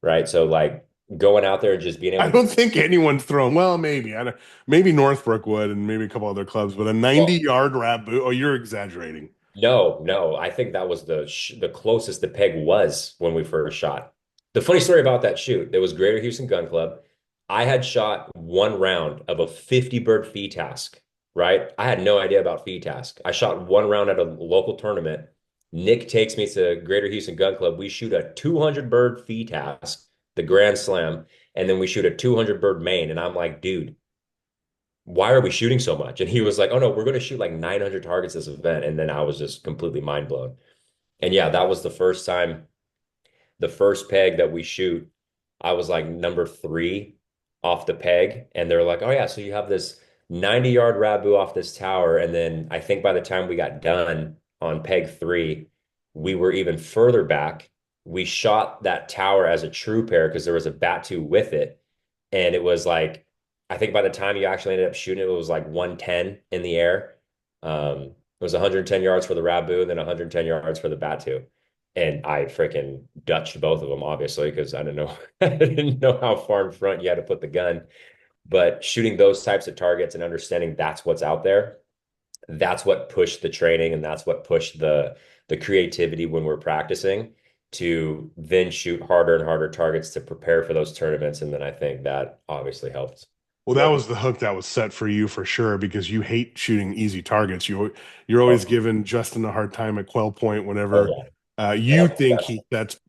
[SPEAKER 2] right? So like going out there and just being
[SPEAKER 1] I
[SPEAKER 2] able to,
[SPEAKER 1] don't think anyone's thrown. Well, maybe. I don't, maybe Northbrook would, and maybe a couple other clubs, but a
[SPEAKER 2] well,
[SPEAKER 1] 90-yard rap boot. Oh, you're exaggerating.
[SPEAKER 2] no, no, I think that was the closest the peg was when we first shot. The funny story about that shoot, there was Greater Houston Gun Club. I had shot one round of a 50 bird fee task, right? I had no idea about fee task. I shot one round at a local tournament. Nick takes me to Greater Houston Gun Club. We shoot a 200 bird fee task, the Grand Slam, and then we shoot a 200 bird main. And I'm like, dude, why are we shooting so much? And he was like, oh no, we're going to shoot like 900 targets this event. And then I was just completely mind blown. And yeah, that was the first time, the first peg that we shoot, I was like number three off the peg. And they're like, oh yeah, so you have this 90-yard Rabu off this tower. And then I think by the time we got done on peg three, we were even further back. We shot that tower as a true pair because there was a bat two with it. And it was like, I think by the time you actually ended up shooting it, it was like 110 in the air. It was 110 yards for the Rabu and then 110 yards for the bat two. And I freaking Dutched both of them, obviously, because I didn't know I didn't know how far in front you had to put the gun. But shooting those types of targets and understanding that's what's out there, that's what pushed the training and that's what pushed the creativity when we're practicing to then shoot harder and harder targets to prepare for those tournaments. And then I think that obviously helped.
[SPEAKER 1] Well, that
[SPEAKER 2] Helped.
[SPEAKER 1] was the hook that was set for you for sure because you hate shooting easy targets. You're always
[SPEAKER 2] Oh,
[SPEAKER 1] giving Justin a hard time at Quail Point
[SPEAKER 2] oh
[SPEAKER 1] whenever
[SPEAKER 2] yeah.
[SPEAKER 1] you
[SPEAKER 2] Oh,
[SPEAKER 1] think
[SPEAKER 2] yeah.
[SPEAKER 1] he sets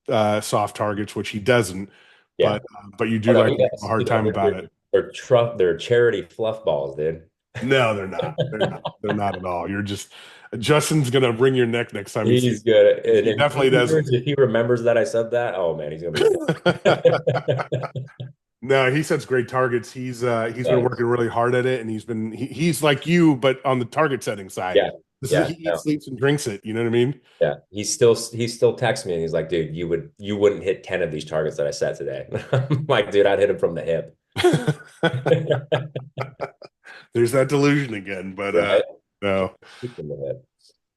[SPEAKER 1] soft targets, which he doesn't.
[SPEAKER 2] Yeah.
[SPEAKER 1] But you
[SPEAKER 2] Oh
[SPEAKER 1] do
[SPEAKER 2] no,
[SPEAKER 1] like
[SPEAKER 2] he
[SPEAKER 1] to give him a
[SPEAKER 2] does.
[SPEAKER 1] hard time about it.
[SPEAKER 2] They're charity fluff balls, dude.
[SPEAKER 1] No, they're not. They're not. They're not at all. You're just Justin's gonna bring your neck next time he sees
[SPEAKER 2] He's good.
[SPEAKER 1] you.
[SPEAKER 2] And
[SPEAKER 1] He definitely doesn't.
[SPEAKER 2] if he remembers that I said that, oh man, he's gonna be pissed.
[SPEAKER 1] No, he sets great targets. He's been
[SPEAKER 2] Thanks.
[SPEAKER 1] working really hard at it, and he's like you, but on the target setting side.
[SPEAKER 2] Yeah.
[SPEAKER 1] This is
[SPEAKER 2] Yeah.
[SPEAKER 1] he eats,
[SPEAKER 2] No.
[SPEAKER 1] sleeps, and drinks it. You know what I mean?
[SPEAKER 2] Yeah. He still texts me and he's like, dude, you wouldn't hit 10 of these targets that I set today. I'm like, dude, I'd hit him from the hip.
[SPEAKER 1] There's that delusion again, but
[SPEAKER 2] Right?
[SPEAKER 1] no.
[SPEAKER 2] From the hip.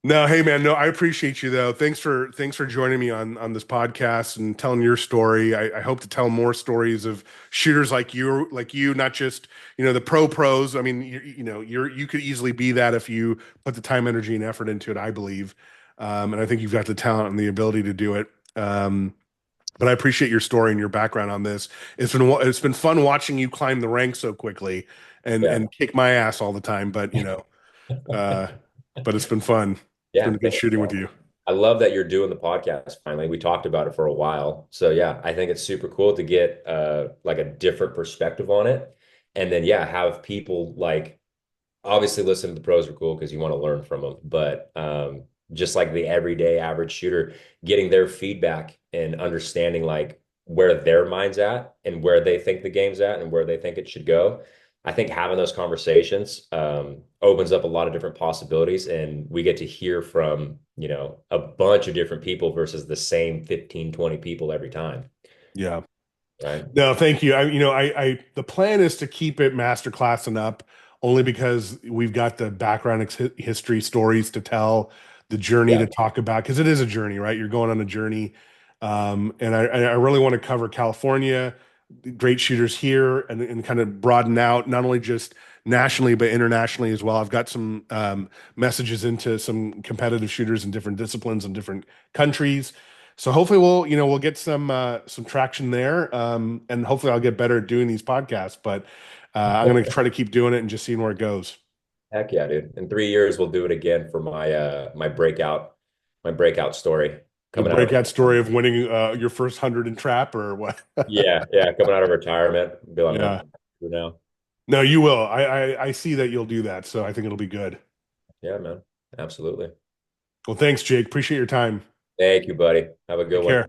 [SPEAKER 1] No, hey man, no, I appreciate you though. Thanks for joining me on this podcast and telling your story. I hope to tell more stories of shooters like you, not just the pros. I mean, you could easily be that if you put the time, energy, and effort into it. I believe, and I think you've got the talent and the ability to do it. But I appreciate your story and your background on this. It's been fun watching you climb the ranks so quickly
[SPEAKER 2] Yeah.
[SPEAKER 1] and kick my ass all the time. Uh, but it's been fun. It's
[SPEAKER 2] Yeah.
[SPEAKER 1] been good
[SPEAKER 2] Thanks,
[SPEAKER 1] shooting
[SPEAKER 2] man.
[SPEAKER 1] with you.
[SPEAKER 2] I love that you're doing the podcast finally. We talked about it for a while. So yeah, I think it's super cool to get like a different perspective on it. And then yeah, have people like obviously listen to the pros are cool because you want to learn from them, but just like the everyday average shooter, getting their feedback and understanding like where their mind's at and where they think the game's at and where they think it should go. I think having those conversations opens up a lot of different possibilities, and we get to hear from, a bunch of different people versus the same 15, 20 people every time,
[SPEAKER 1] Yeah.
[SPEAKER 2] right?
[SPEAKER 1] No, thank you. The plan is to keep it masterclass and up only because we've got the background history stories to tell, the journey
[SPEAKER 2] Yeah,
[SPEAKER 1] to talk about, because it is a journey, right? You're going on a journey. And I really want to cover California, great shooters here, and kind of broaden out not only just nationally but internationally as well. I've got some messages into some competitive shooters in different disciplines and different countries. So hopefully we'll get some traction there, and hopefully I'll get better at doing these podcasts. But I'm gonna try to keep doing it and just seeing where it goes.
[SPEAKER 2] heck yeah, dude. In 3 years, we'll do it again for my breakout story
[SPEAKER 1] Your
[SPEAKER 2] coming out of
[SPEAKER 1] breakout story of winning your first 100 in trap or what?
[SPEAKER 2] yeah, coming out of retirement. Be like,
[SPEAKER 1] Yeah.
[SPEAKER 2] man, you know,
[SPEAKER 1] No, you will. I see that you'll do that, so I think it'll be good.
[SPEAKER 2] yeah, man, absolutely.
[SPEAKER 1] Well, thanks, Jake. Appreciate your time.
[SPEAKER 2] Thank you, buddy. Have a good
[SPEAKER 1] Take
[SPEAKER 2] one.
[SPEAKER 1] care.